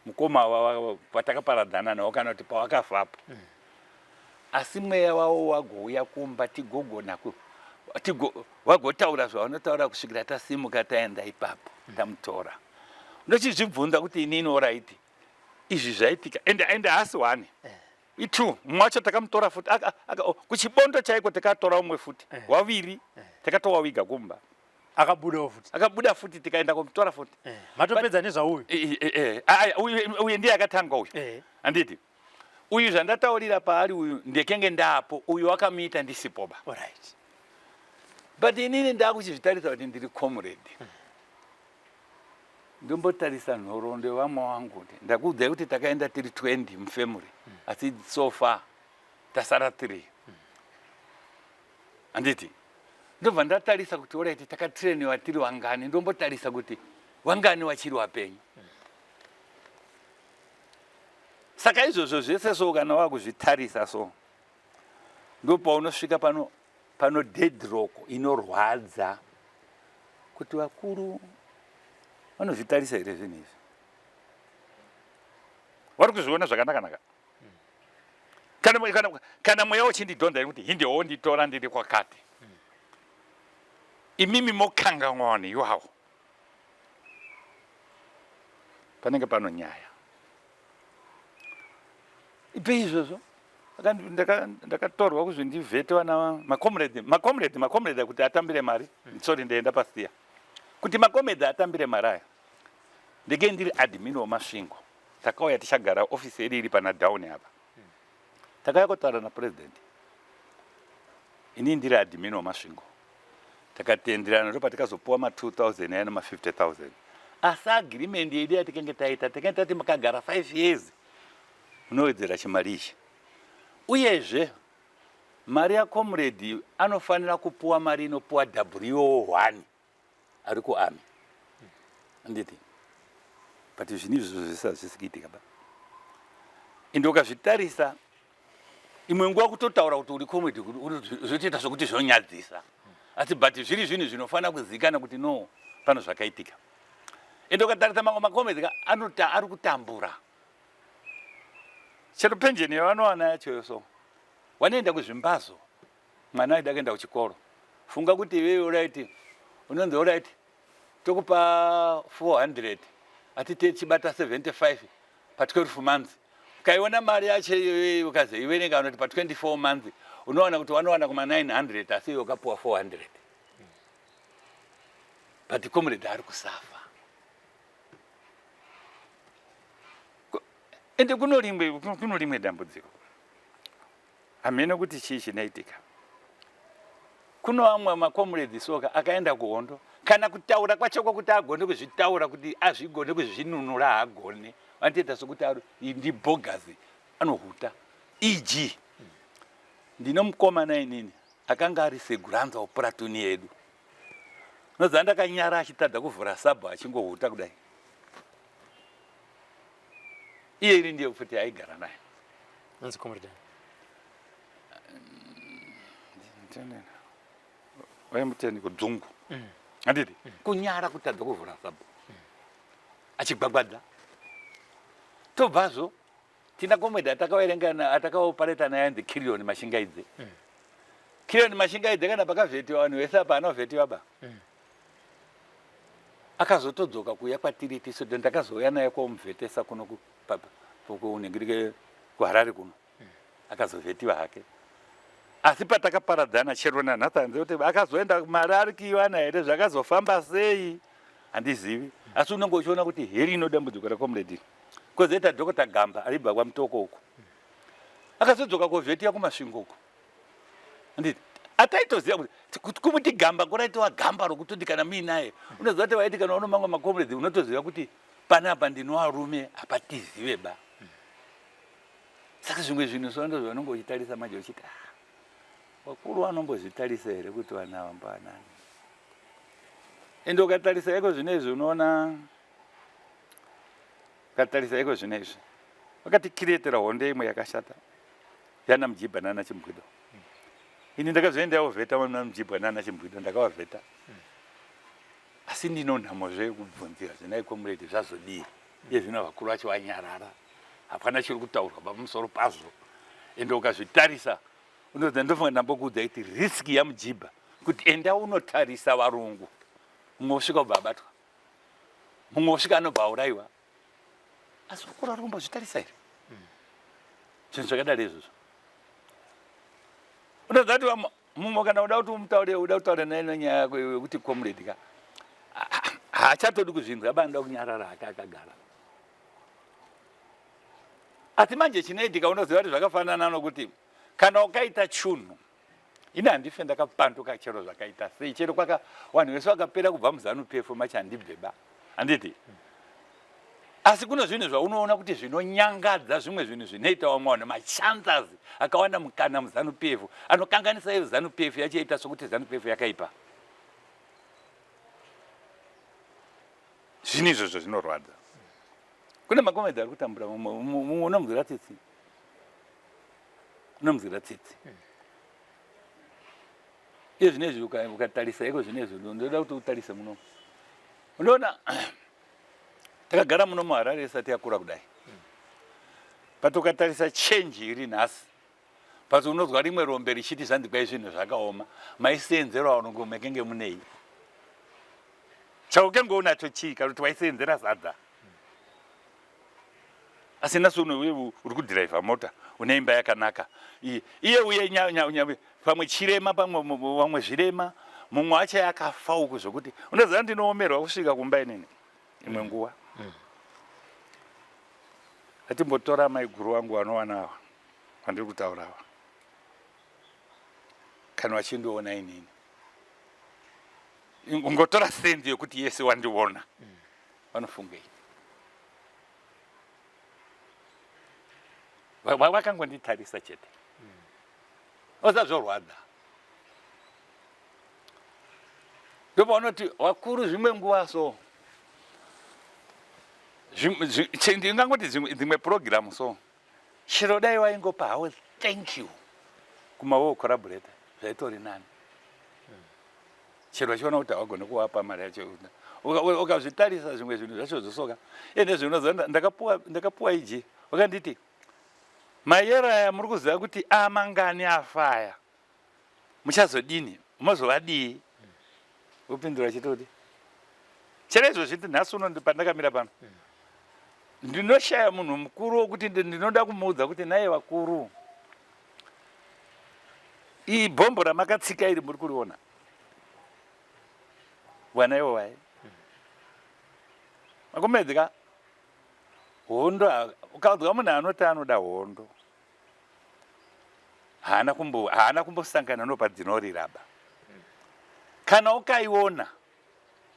mukoma patakaparadzana nawo kana kuti pawakafapo asi mweya wawo wagouya kumba tigogona wagotaura zvaunotaura kusvikira tasimuka taenda ipapo tamutora ndochizvibvunza kuti inini oraiti izvi zvaitika ende hasi wani itu mwacho takamutora futi kuchibondo chaiko takatora umwe futi waviri takatowawiga kumba akabuda futi tikaenda kumutora futi matopedza nezvauyu uyu ndiye akatanga uyu anditi uyu zvandataurira paari uyu ndekenge ndapo uyu wakamiita ndisipoba alright but inini ndakuchizvitarisa kuti ndiri comrade ndombotarisa nhoroondo vamwe wangu ndakuudzai kuti takaenda tiri 20 mufamily asi so far tasara 3 anditi ndobva ndatarisa kuti oraiti takatreniwa tiri wangani ndombotarisa kuti wangani wachiri wapenyu saka izvozvo zvese so kana wakuzvitarisa so ndopaunosvika pano deadlock inorwadza kuti vakuru vanozvitarisa here zvinhu izvi vari kuzviona zvakanakanaka kana mweya uchindidhonza kuti hindewo nditora ndiri kwakati imimi mokanganwa neiwawo panenge pano nyaya ipe izvozvo ndakatorwa kuzvi ndivhete vana makomrade kuti atambire mari sorry ndaenda pasiya kuti makomrade atambire mari aya ndege ndiri admin wemasvingo takauya tichagara ofisi yedu iri pana down apa takauya kutaura napresident ini ndiri admin wemasvingo takatenderana ndo patikazopuwa ma2000 aya nema50000 asi agreement yedu yatikenge taita tati makagara 5 years unowedzera chimari ichi uyezve mari yakomrade anofanira kupuwa mari inopuwa WO1 ari kuarmy anditi but zvinhu izvozvo zvese hazvisikiitika ba ende ukazvitarisa imwe nguva kutotaura kuti uri comrade zvotoita zvokuti zvonyadzisa asi but zviri zvinhu zvinofanira kuzivikanwa kuti no pano zvakaitika ende ukatarisa mamwe makomrade ari kutambura chero penjeni yavanowana yachoyo so wanoenda kuzvimbazo mwana aida kuenda kuchikoro funga kuti iwewe uraiti unonzi uraiti tokupa 400 ati techibata 75 pa12 months ukaiona mari yacho ukazoiverenga unoti pa24 months unowana kuti wanowana kuma900 asi iwe ukapuwa 400 but comrade ari kusafa ende kuno rimwe dambudziko hamene kuti chii chinaitika kuno vamwe makomrade soka akaenda kuhondo kana kutaura kwachoko kuti agone kuzvitaura kuti azvigone kuzvinunura haagone vanotoita sokuti ndi bogazi anohuta eg ndino mukomana inini akanga ari seguranza weplatuni yedu noza ndakanyara achitadza kuvhura sabho achingohuta kudai iye iri ndiye futi aigara naye nanzi comrade vaimuteni kudzungu anditi kunyara kutadza kuvhura sabho achigwagwadza tobvazvo tina komrade atakaopareta naye anzi Kirion Mashingaidze Kirion Mashingaidze kana pakavhetiwa vanhu vese apa anovhetiwa ba akazotodzoka kuuya kwatiri tiso ndakazouya naye komuvhetesa kuno kuningirike kuHarare kuno akazovhetiwa hake asi patakaparadzana chero nanhathanze kuti akazoenda mari ari kuiwana here zvakazofamba sei handizivi asi unenge uchiona kuti heri inodambudziko rakomrade kozoita Dr. Gamba aribva kwamutoko uko akazodzoka kovhetiwa kumasvingo uko anditi ataitoziva kuti kumuti Gamba kuraitiwa Gamba rokutoti kana muinaye unoziva kuti vaiti kana unomamwe makomrade unotoziva kuti panapa ndinovarume hapatizive ba saka zvimwe zvinhu sondo zvanonge uchitarisa manje uchiti vakuru vanombozvitarisa here kuti vana vambanani ende ukatarisa iko zvinezvi unoona ukatarisa iko zvinezvi vakatikiretera hondo imwe yakashata yana mujibha nana chimbwido ini ndakazoendawo vheta mwana mujibwa nana chimbwito ndakawavheta asi ndinonhamo zvekubvunzira zvinai comrade zvazodii iye zvino vakuru vacho vanyarara hapana chiri kutaurwa pamusoro pazvo ende ukazvitarisa unoza ndofunga ndambokuudza kuti riski yamujibha kuti enda unotarisa varungu mumwe usvika kubva abatwa mumwe usvika anobva aurayiwa asi vakuru vari kumbozvitarisa here zvinhu zvakadaro izvozvo unoza kuti mumwe kana uda kuti kutaura naye nenyaya yako yekuti comrade ka haachatodi kuzvinzwa banoda kunyarara hake akagara asi manje chinoitika unoziva kuti zvakafanana nokuti kana ukaita chunhu ini handife ndakapanduka chero zvakaita sei chero vanhu vese vakapera kubva muZANU-PF macho handibveba handiti asi kuno zvinhu zvaunoona kuti zvinonyangadza zvimwe zvinhu zvinoita vamwe vanhu machances akawanda mukana muZANU-PF anokanganisa iyo ZANU-PF yachiita sokuti ZANU-PF yakaipa zvinhu izvozvo zvinorwadza kune makomedi ari kutambura mumwe unomuzira tsitsi iye zvinezvi ukatarisa iko zvinezvi ndoda kuti utarise muno unoona takagara muno muHarare isati yakura kudai but ukatarisa change iri nhasi but unozwa rimwe rombe richiti zvandikwai zvinhu zvakaoma maisenzera vanongo mekenge munei chaukenge unacho chii kana kuti waisenzera zadza asi naso uri kudhiraivha mota une imba yakanaka iye uye pamwe chirema vamwe zvirema mumwe acho yakafa uku zvokuti unoziva ndinoomerwa kusvika kumba inini imwe nguva atimbotora maiguru wangu vanowanawa vandiri kutaurawa kana vachindiona inini ungotora sendi yokuti yese wandiona vanofungei vakangonditarisa chete osazvorwadza ndopaunoti vakuru zvimwe nguva so ndingangoti dzimwe program so chero dai waingopa hawo thank you kumawo collaborator zvaitori nani chero vachiona kuti havagone kuvapa mari yacho ukazvitarisa zvimwe zvinhu zvacho zvosoka ende zvinoza ndakapuwa iji wakanditi mayero aya muri kuziva kuti amangani afaya muchazodini mozovadii upindura chitoti chero izvo zviti nhasi uno pandakamira pano ndinoshaya munhu mukuru wokuti ndinoda kumuudza kuti naye vakuru iyi bhombo ramakatsika iri muri kuriona wanaiwo waye makomedzika hondo ukaudzwa munhu anoti anoda hondo haana kumbosangana nopadzinooriraba kana ukaiona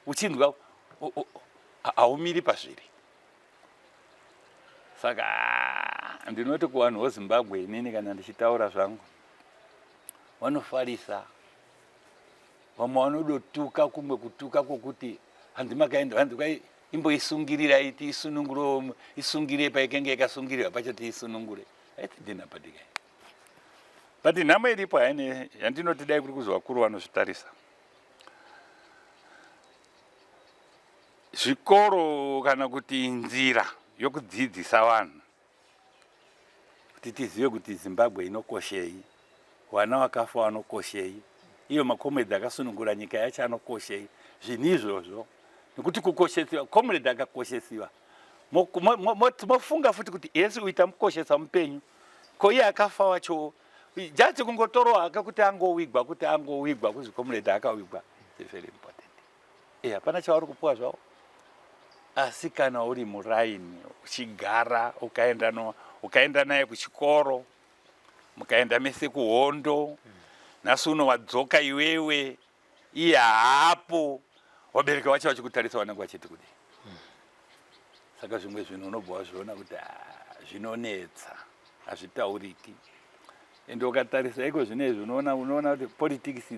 uchinzwa haumiri pazviri saka ndinoti kuvanhu voZimbabwe inini kana ndichitaura zvangu vanofarisa vamwe vanodotuka kumwe kutuka kwokuti handimakaenda imboisungirira iti isungire paikenge yakasungirirwa pacho tiisunungure aiti ndinapadika but nhamo iripo haine yandinoti dai kuri kuzwa vakuru vanozvitarisa zvikoro kana kuti nzira yokudzidzisa vanhu kuti tizive kuti Zimbabwe inokoshei vana vakafa vanokoshei iyo makomrade akasunungura nyika yacho anokoshei zvinhu izvozvo nekuti kukoshesiwa comrade akakoshesiwa mofunga futi kuti yesi uita mukoshesa mupenyu ko iye akafa wacho jati kungotoro haka kuti angowigwa kuzi comrade akawigwa very important hapana chavari kupuwa zvavo asi kana uri muraini uchigara ukaenda naye kuchikoro mukaenda mese kuhondo nhasi uno wadzoka iwewe iye haapo vabereki vacho vachikutarisa vanenge vachiti kudii saka zvimwe zvinhu unobva wazviona kuti zvinonetsa hazvitauriki ende ukatarisa iko zvinezvi unoona kuti politics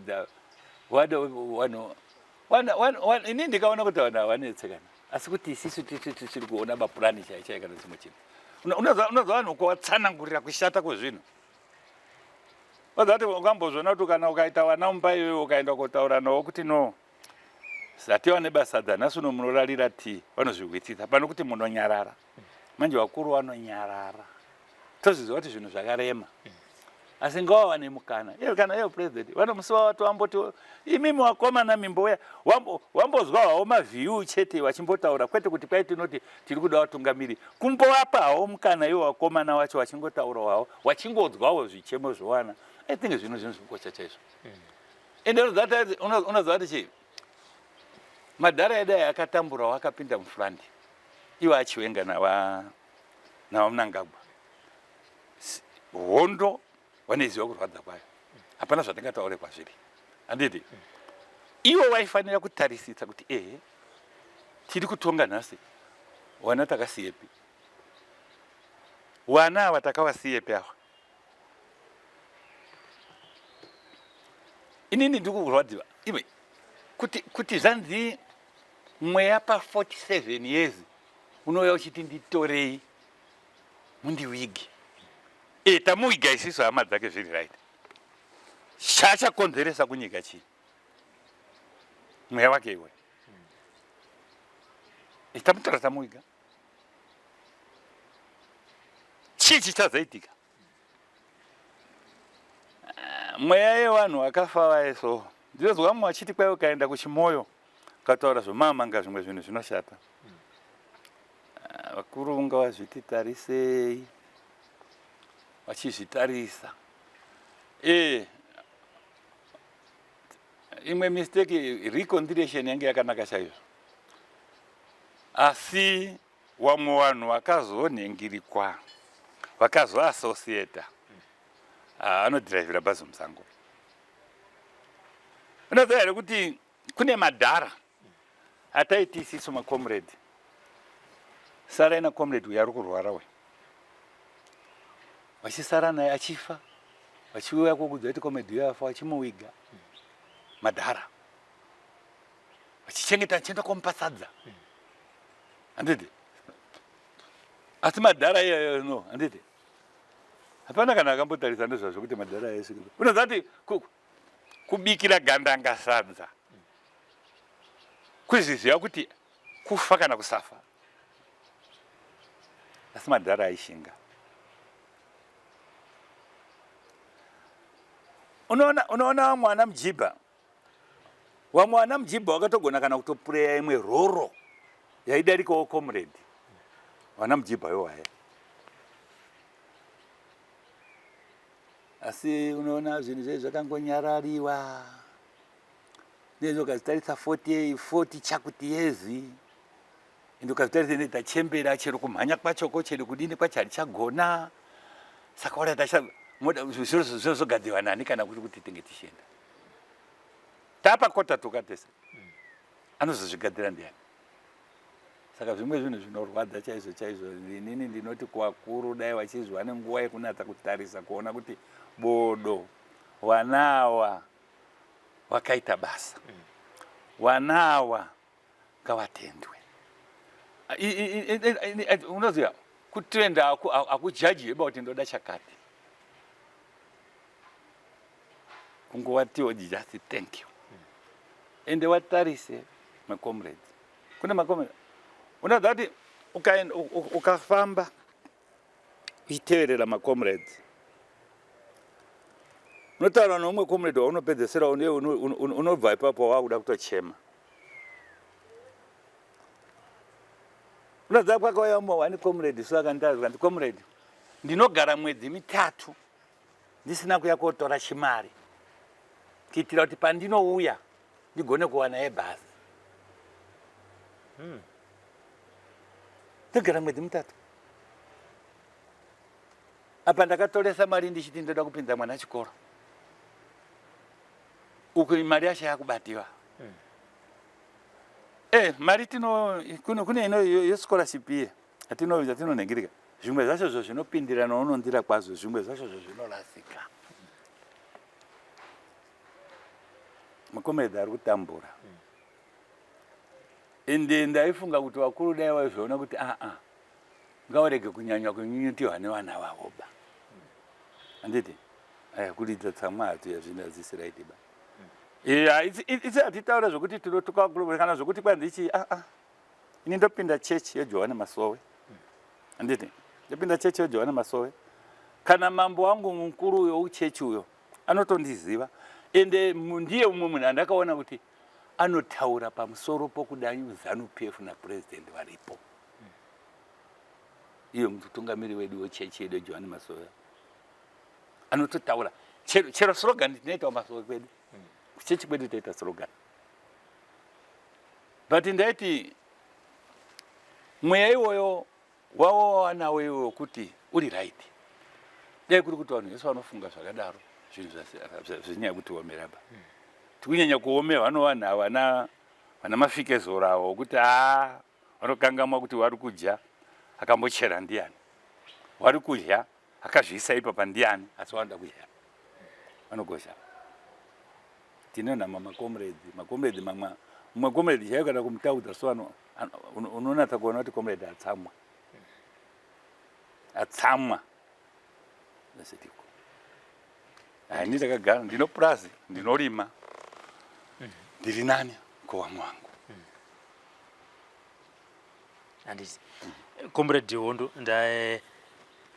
ini ndikaona kuti vanhu havanetsekana asi kuti isisu tiri kuona mapurani chaichai kana chimwe chinhu unozwa vanhu kuvatsanangurira kushata kwezvinhu Wazati ungambozvona kuti kana ukaita wana mumba iyoyo ukaenda kotaura nawo kuti no zati wane basa dzanasu munorarira tii vanozvihwitisa pano kuti munonyarara manje vakuru vanonyarara tozviziva kuti zvinhu zvakarema asi ngawawane mukana iyo kana iyo president vanomusiva watu vamboti imimi wakomana mimboya wambozwawo mavhiyu chete vachimbotaura kwete kuti kwai tinoti tiri kuda vatungamiri kumbovapawo mukana iwo wakomana wacho vachingotaurawo wachingodzwawo zvichemo zvowana I think zvinhu zvinokosha chaizvo ende unoziva kuti chii madhara edu aya akatambura wakapinda mufulandi iwo achiwenga navanangagwa Hondo vanoiziva kurwadza kwayo hapana zvatingataure kwazviri handiti ivo vaifanira kutarisisa kuti tiri kutonga nhasi wana takasiyepi wana ava takavasiyepi ava inini ndiri kurwadziwa iwe kuti zvanzi mweya pa47 years unouya uchiti nditorei mundiwigi tamuwiga isiso hama dzake zviri right chachakonzeresa kunyika chii mweya wake iwe tamutora tamuwiga chii chichazaitika mweya yevanhu vakafa vaeso ndinozwa vamwe vachiti kwai ukaenda kuchimoyo ukataura zvomamanga zvimwe zvinhu zvinoshata vakuru ngavazvititarisei vachizvitarisa imwe mistake reconciliation yange yakanaka chaizvo asi vamwe vanhu vakazonhengirikwa vakazoassociata anodhiraivhira bhazi musango unoziva here kuti kune madhara ataiti isiso macomrade sarai nacomrade uyo ari kurwara we vachisara naye achifa vachiuya kokudza kuti comrade uyo afa vachimuwiga madhara vachichengeta chienda komupa sadza handiti asi madhara iyoyo no handiti hapana kana akambotarisa ndozvazvo kuti madhara aisvika unoziva kuti kubikira gandanga sadza kuzviziva kuti kufa kana kusafa asi madhara aishinga unoona vamwe vana mujibha vakatogona kana kutopureya imwe roro yaidarikawo comrade vana mujibha iwaya asi unoona zvinhu zvei zvakangonyarariwa nezvo ukazitarisa 40 chakuti yezi ende ukazitarisa netachembera chero kumhanya kwachoko chero kudini kwacho harichagona saka zviro zogadzirwa nani kana kuti tinge tichienda tapakota tokatesa anozozvigadzira ndiani saka zvimwe zvinhu zvinorwadza chaizvo chaizvo inini ndinoti kuvakuru dai vachizwa nenguva yekunatsa kutarisa kuona kuti bodo wanawa wakaita basa wanawa ngavatendwe unoziva kutenda akujaji eba kuti ndoda chakati kungovatiwo just thank you ende watarise macomrades kune macomrades unoziva kuti ukafamba uchiteverera macomrades unotaura noumwe comrade waunopedzesera unobva ipapo wakuda kutochema unoziva kwakauya umwe wani comrade so akanditaura kuti comrade ndinogara mwedzi 3 ndisina kuya kotora chimari kuitira kuti pandinouya ndigone kuwana yebhazi ndogara mwedzi 3 apa ndakatoresa mari ndichiti ndoda kupinza mwana chikoro uku mari yacho yakubatiwa mari kune ino yescholarship iye atinonhengirika zvimwe zvacho zvo zvinopindira nounondira kwazvo zvimwe zvacho zvo zvinorasika macomrade ari kutambura ende ndaifunga kuti vakuru dai vaizviona kuti ngavarege kunyanya kunyunyutirwa nevana vavoba handiti kuridza tsamwa hatu yazvino hazisiraiti ba isi hatitaura zvokuti tinotuka kana zvokuti kwandichi ini ndopinda chechi yejohani masowe handiti ndopinda chechi yejohani masowe kana mambo wangu mukuru uyo uchechi uyo anotondiziva ende ndiye umwe munhu andakaona kuti anotaura pamusoro pokudai ZANU-PF napurezidendi varipo iyo mutungamiri wedu wechechi yedu Johani Masowe anototaura chero slogan tinoita Masowe kwedu kuchechi kwedu toita slogan but ndaiti mweya iwoyo wawo anawo iwoyo kuti uri right dai kuri kuti vanhu vese vanofunga zvakadaro zvinhu zvinyaya kuti womeraba tikunyanya kuome vanovanhu ava vana mafikezoro avo okuti vanokangamwa kuti vari kudya akambochera ndiani wari kudya akazviisa ipapa ndiani asi wanoda kudya vanogozha tinonhama makomredi mumwe komredi chaiyo kana kumutaudza so unonatsa kuona kuti komredi atsamwa nasetiko ini ndakagara ndino purazi ndinorima ndiri nani kuvamwe vangu handiti comrade Hondo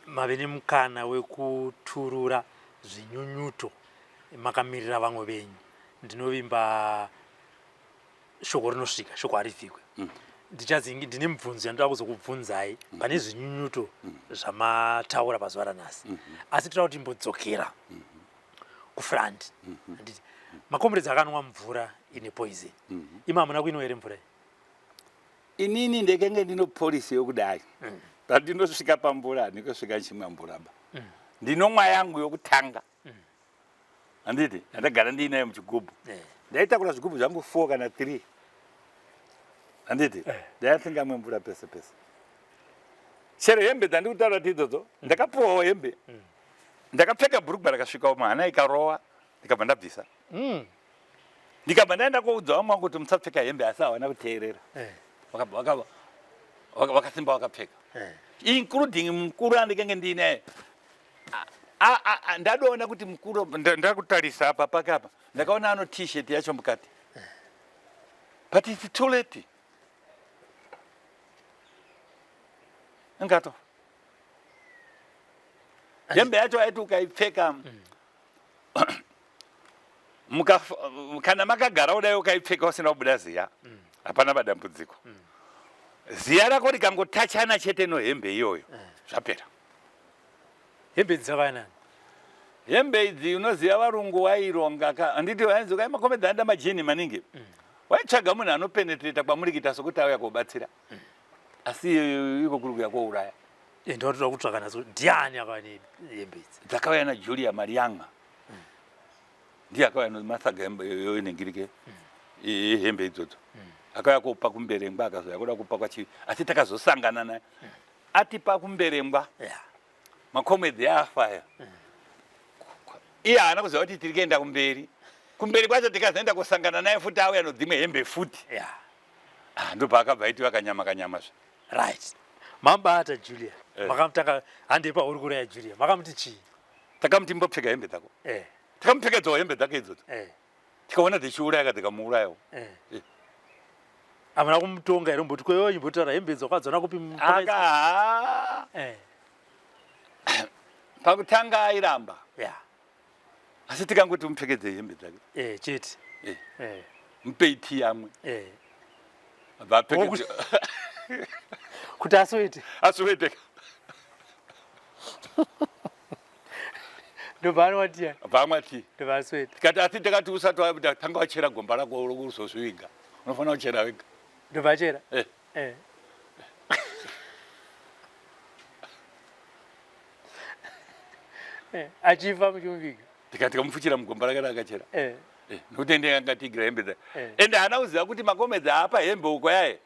mave nemukana wekuturura zvinyunyuto makamirira vamwe venyu ndinovimba shoko rinosvika shoko harivhikwe ndine mubvunzo yandoda kuzokubvunzai pane zvinyunyuto zvamataura pazuva ranhasi asi toda kuti imbodzokera kufront handiti makomrades akanwa mvura ine poison ima hamuna kuinwa here mvura inini ndekenge ndino polisi yokudai pandinosvika pamvura handingosvika chimwa mvura ba ndinomwa yangu yokutanga handiti ndagara ndiinayo muchigubhu ndaitakura zvigubhu zvangu 4 kana 3 handiti ndaisingamwe mvura pese pese chero hembe dzandikutaura kuti idzodzo ndakapuwawo hembe ndakapfeka bhurugwa rakasvikawo mahana ikarowa ndikabva ndabvisa ndikabva ndaenda koudza vamwe vangu kuti musapfeka hembe asi havana kuteerera wakasimba wakapfeka including mukuru andikenge ndiinaye ndadoona kuti mukuru ndakutarisa apa pakapa ndakaona ano t-shirt yacho mukati but it's too late ngato hembe yacho aiti ukaipfeka kana makagara kudai ukaipfeka usina kubuda ziya hapana madambudziko ziya rako rikangotachana chete nohembe iyoyo zvapera hembe dzavainani hembe idzi unoziva varungu vaironga handiti vainzi kai makomedzi anda majini maningi waitsvaga munhu anopenetreta kwamuri kuita sokuti auya kubatsira asi iko kuri kuya kouraya ndotoda kutsvaka naso ndiani akauya nehembe idzi dzakauya najulia marianga ndiye akauya nemasaga yoinengirike hembe idzodzo akauya kupa kumberengwa akazoya kuda kupa kwachivi asi takazosangana naye atipa kumberengwa makomedzi afaya iye haana kuziva kuti tiri kuenda kumberi kwacho tikazoenda kusangana naye futi auya nodzimwe hembe futi ndopa akabva aiti vakanyamazve right mambata Julia makamutanga handepa uri kuraya Julia makamuti chii takamuti mbopfeka hembe dzako takamupfekedzawo hembe dzake idzodzo tikaona dzichiuraya tikamuurayawo hamuna kumutonga here mboti kweyo imbotaura hembe dzakadzona kupi pakutanga airamba asi tikangoti mupfekedze hembe dzake chete mupei ti yamwe kuti asowete ndobvaanwatiya bvaamwati ndobvaaswete tikati asi takati usati tanga wachera gomba rako urikuzozviviga unofanira kuchera wega ndobvachera achifa muchimuviga tikati kamufuchira mugomba rake rakachera nokuti ende angatigira hembe dza ende haana kuziva kuti makomedzi apa hembe uko yaye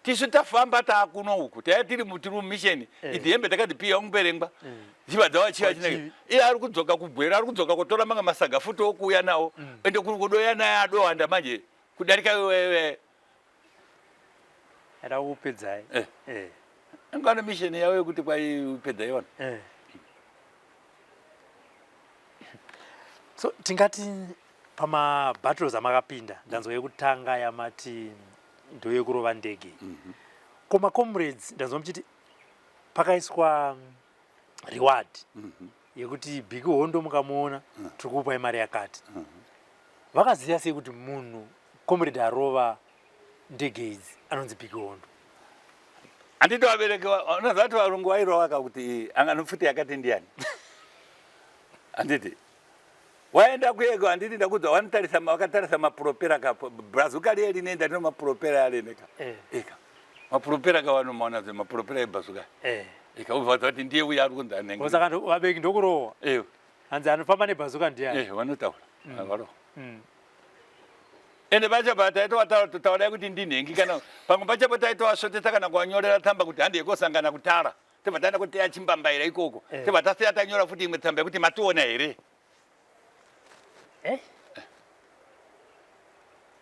tisu tafamba taakuno uku taya tiri mumisheni idzi hembe takatipiwa muberengwa dziva dzawachiva chinenge iye ari kudzoka kubwera ari kudzoka kutora manga masaga futi okuuya nawo ende kuri kudoya naye adowanda manje kudarika wewe ada kupedzai angano misheni yawo yekuti kwaipedza yona So tingati pama battles amakapinda ndanzo yekutanga yamati ndo yekurova ndege. Koma comrades ndanzo mchiti pakaiswa reward yekuti Big Hondo mukamuona tikupa imari yakati. Vakaziya sei kuti munhu comrade arova ndege idzi anonzi Big Hondo? Andito waberekewa unazati varungu wairova kuti anganofuti yakati ndiani. Anditi waenda kuyego anditi ndakudza wakatarisa mapropera ka Bazookar rinenda no mapropera aleneka. Eka. Mapropera ka vanhu maona ze mapropera eBazookar. Eka ubva kuti ndiye uya ari kunza nenge. Saka wabeki ndokurowa. Hanzi anofamba neBazookar ndiani? Vanotaura. Varo. Ende bacha bataito wataura kuti ndinhengi kana pamwe bacha bataito wasvotesa kana kuvanyorera tsamba kuti handi yekosangana kutara. Tevatanda kuti achimbambaira ikoko. Tevatasiya tanyora futi imwe tsamba yekuti mationa here.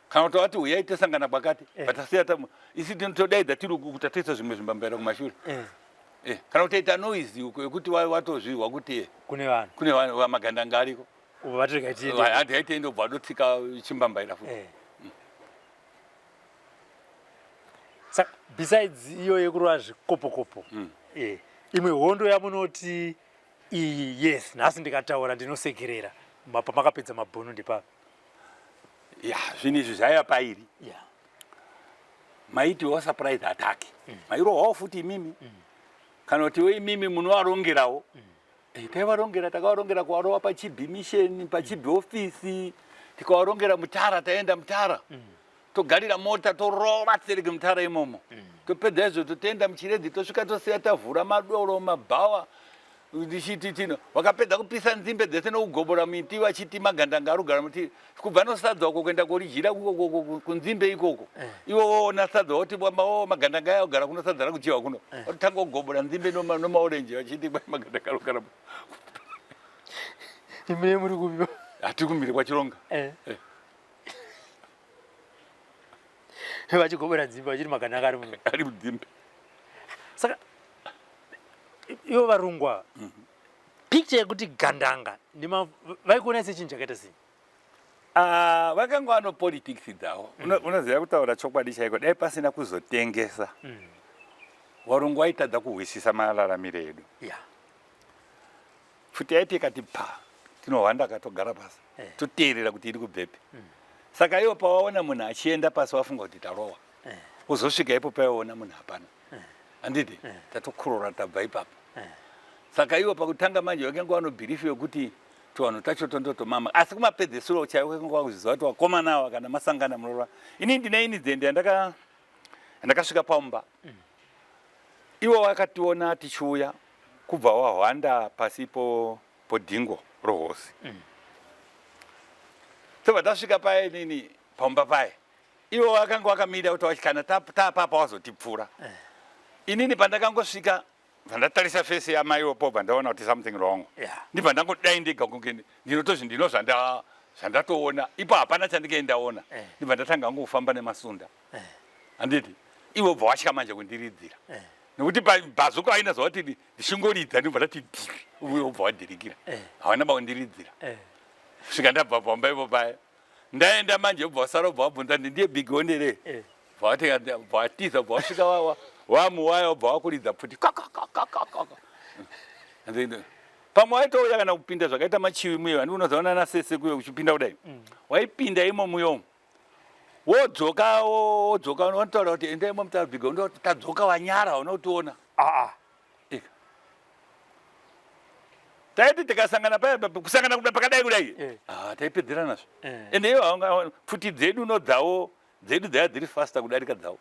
Kana kuti wati uyai tesangana pakati vatasiya isi tinotodaidza tiri kutatisa zvimwe zvimbambaira kumashure. Kana kutoita noise uko yekuti watozvirwa kuti kune vanhu vamagandanga ariko handi yaite ndobva adotsika chimbambaira futi. Saka besides iyo yekurova zvikopo-kopo imwe hondo yamunoti yes nhasi ndikataura ndinosekerera pamakapedza mabhunu ndipapa? Zvinhu izvi zvaiva pairi maitiwo surprise attack mairohwawo futi imimi kana kuti imimi munovarongerawo taivarongera takavarongera kuvarova pachibi mission pachibi ofisi tikavarongera mutara taenda mutara togarira mota torova tsereke mutara imomo topedza izvo totoenda muchiredzi tosvika tosiya tavhura madoro mabhawa ndichiti tino wakapedza kupisa nzimbe dzese nokugobora miti vachiti magandanga arugara muti kubva nosadza uko kuenda korijira kunzimbe ikoko iwo ona sadza woti magandanga aya ogara kuno sadza rakuchiwa kuno otanga kugobora nzimbe nomaorenji vachiti magandanga arugara imwe muri kuviwa hatiri kumhiri kwachironga vachigobora nzimbe vachiti magandanga ari mudzimbe. Saka ivo varungwa picture yekuti gandanga vaikuona sechinhu chakaita sei? Vakanga vano politics dzavo. Unoziva kutaura chokwadi chaiko dai pasina kuzotengesa varungu vaitadza kuhwisisa mararamiro edu. Futi yaiti ikati tinohwanda katogara pasi toteerera kuti iri kubvepi. Saka ivo pavaona munhu achienda pasi vafunga kuti tarowa uzosvika ipo paiona munhu hapana handiti tatokurora tabva ipapo. Saka ivo pakutanga manje vakange vanobhirifi yokuti tuvanhu tacho tondotomama asi kumapedzesuro chaivo vakange vakuziva kuti vakomana ava kana masangana munorova. Ini ndine ini dzende ndakasvika paumba ivo vakationa tichiuya kubva wahwanda pasi podhingo rohosi tobva tasvika paye nini paumba paye ivo vakanga vakamira kuti kana tapapa wazotipfuura. Inini pandakangosvika pandatarisa fesi yamaiwo pobva ndaona kuti something wrong ndibva ndangodai ndega kunge ndino zvandatoona ipo hapana chandikaendaona ndibva ndatanga ngofamba nemasunda handiti ivo bva watya manje kundiridzira nekuti Bazookar aina zvavati ndichingoridza ndibva ndati uyo bva wadhirikira havana bakundiridzira svika ndabva paumba ipo paya ndaenda manje bva wasara bva wabvunza ndiye Big Hondo ere bva watiza bva wasvika wamuwaya bva wakuridza pfuti pamwe waitouya kana kupinda zvakaita machiwi muyo handi unozaona nasese kuyo uchipinda kudai waipinda imo muyo wodzoka wanotaura kuti enda imo mutaura Big Hondo tadzoka wanyara unotiona taiti tikasangana kusangana kuda pakadai kudai taipedzeranazvo ende ivo pfuti dzedu nodzawo dzedu dzaya dziri fasta kudarika dzawo.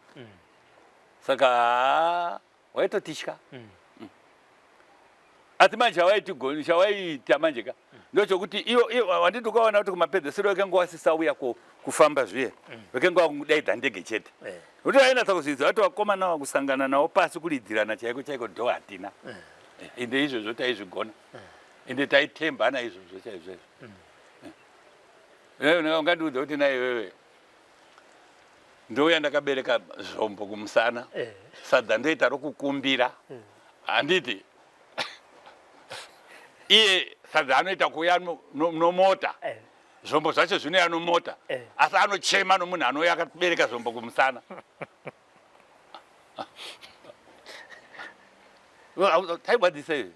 Saka waitotitya asi manje chawaiita manje ka ndochokuti iyo handiti ukaona kuti kumapedzesero vakange wasisauya kufamba zviye vakange vakudaidza ndege chete kuti vainatsa kuzvidza vati vakomana vakusangana navo pasi kuridzirana chaiko chaiko ndo hatina ende izvozvo taizvigona ende taitembana izvozvo chaizvozvo. Ungandiudza kuti naiwewe ndouya ndakabereka zvombo kumusana sadza ndoita rokukumbira handiti iye sadza anoita kuuya nomota zvombo zvacho zvinoya nomota asi anochema nomunhu anouya akabereka zvombo kumusana taibvadzisei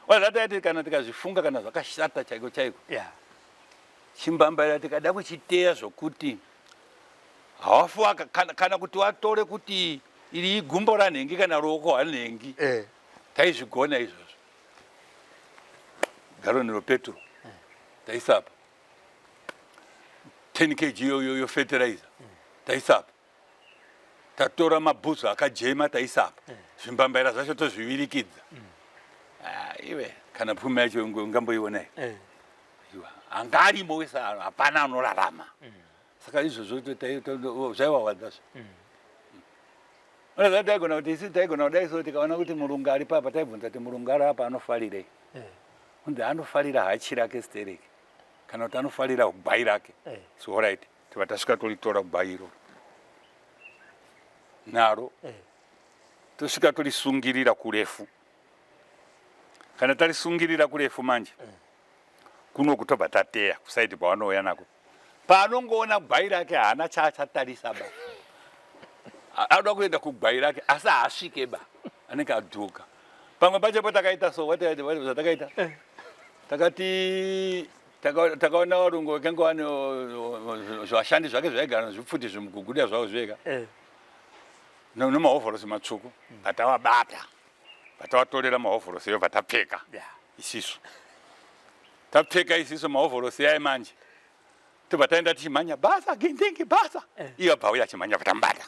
wazataiti kana tikazvifunga kana zvakashata chaiko chaiko chimbambaira tikada kuchiteya zvokuti hawafuwa kana kuti watore kuti iri igumbo ranhengi kana ruoko hanhengi taizvigona izvozvo garoni ropetro taisapa 10 kg yo fertilizer taisapa tatora mabhuzu akajema taisapa zvimbambaira zvacho tozvivirikidza iwe kana pfuma yacho ungamboiona anga arimo wese hapana anorarama saka izvozvo zvaiwawadzazvo taigona kuti isi taigona kudai so tikaona kuti murungu ari papa taibvunza kuti murungu ari apa anofarirei kunzi anofarira hachi rake stereki kana kuti anofarira gbai rake so alright tiva tasvika toritora gbai iro naro tosvika torisungirira kurefu kana tarisungirira kurefu manje kuno kutobva tateya kusaidi kwavanouya nako paanongoona gbai rake haana chaachatarisa ba anoda kuenda kugwai rake asi haasvike ba anenge adhuka pamwe pachepo takaita so zvatakaita takati takaona varungu vakanga vane zvashandi zvake zvaigara zvipfuti zvimuguguda zvavo zvega nemahovhorosi matsvuku patavabata patavatorera mahovhorosi iyo patapfeka isisu tapfeka isisu mahovhorosi yaye manje tobva taenda tichimhanya basa gendenge basa iyo bvauya achimhanya patambata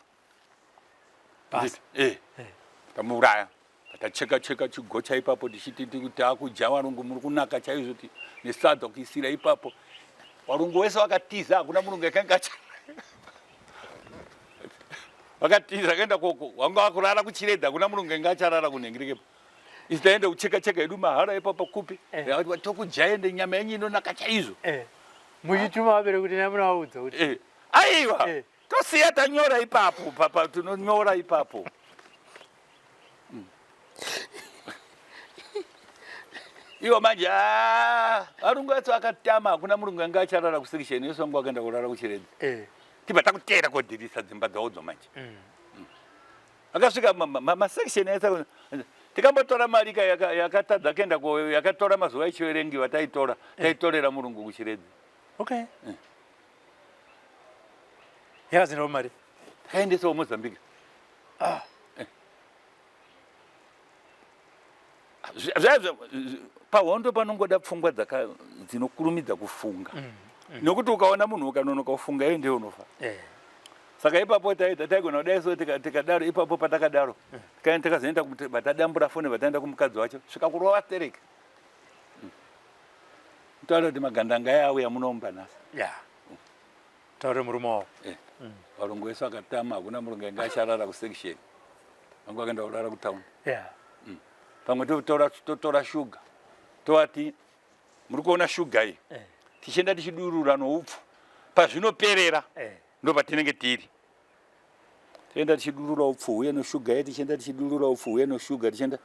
tamuuraya patacheka chigocha ipapo tichiti takuja varungu muri kunaka chaizvo ti nesadza kuisira ipapo varungu wese vakatiza hakuna murungu yakanga vakatiza kaenda koko wanga vakurara kuchiredza hakuna murungu anga acharara kunhengirikepo isi taenda kucheka edu mahara ipapo kupi tokujaende nyama yenyu inonaka chaizvo muchituma vapere kuti namunaudza kuti aiwa tosiya tanyora ipapo papa tinonyora ipapo iwo manje varungu vatsi vakatama hakuna murungu anga acharara kusekisheni yose wangu wakaenda kurara kuchiredza tibva takuteera kodhirisa dzimba dzaudzo manje akasvika masekisheni aisa tikambotora marika yakatadza kuenda yakatora mazuva echiverengiwa taitorera murungu kuchiredza yakazinawo mari takaendesawo mozambique pahondo panongoda pfungwa dzinokurumidza kufunga nokuti ukaona munhu ukanonoka kufunga iye ndiye unofa saka ipapo taigona kudai so tikadaro ipapo patakadaro takazoenda vatadambura foni vataenda kumukadzi wacho svika kurova stereka taura kuti magandanga yaauya munomba nhasi taure murume wavo varungu wese vakatama hakuna murungu anga acharara kusekisheni vangu vakaenda kurara kutauni pamwe totora shuga tovati muri kuona shuga iyi tichienda tichidurura noupfu pazvinoperera ndo patinenge tiri tienda tichidurura upfu uye noshuga ye tichienda tichidurura upfu uye noshuga tichienda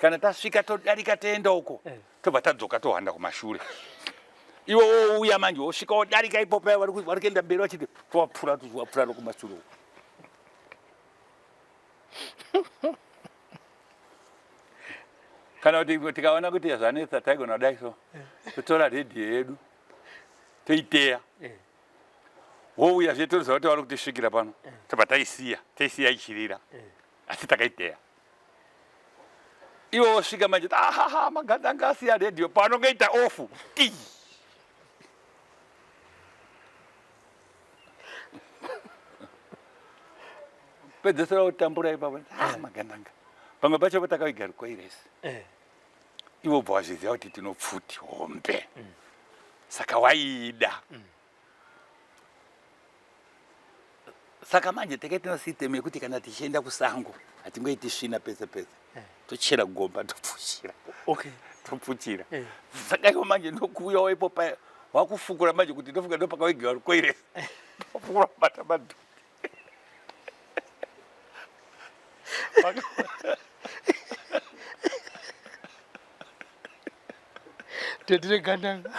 kana tasvika todarika toenda uko tobva tadzoka tohanda kumashure iwo wouya manje wosvika wodarika ipopo vari kuenda mberi vachiti tovapfura nokumashure uko kana kuti tikaona kuti zvanetsa taigona kudai so totora redhiyo yedu toiteya wouya zvetoriza kuti vari kutisvikira pano tobva taisiya ichirira asi takaiteya iwo wosvika manje magandanga asiya redhiyo paanongoita ofu pedzesera kutambura ipapo magandanga pamwe pacho takaiga rikoiresi iwo bva wazviziva kuti tinopfuti hombe saka waida saka manje takaita sisitemu yekuti kana tichienda kusango hatingoiti svina pese pese tochera gomba topfuchira saka iwo manje ndokuuyawo ipo wakufukura manje kuti ndofuka ndo pakawaiga rikoiresi tofukura bata madhu Tedire gandanga.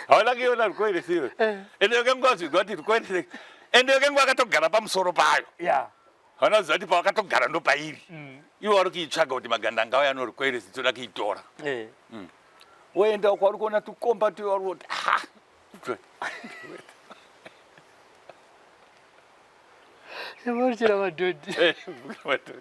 Hawana kiona kweli sio. Ende kangwazi ngati kweli. Ende kangwa katogara pamusoro payo. Yeah. Hana zati pa wakatogara ndo pairi. Iwo wari kuitsvaga kuti magandanga aya anori kweli sitoda kuitora. Woenda uko wari kuona tukomba tu wari kuti ha. Chira madhodhi. Madhodhi.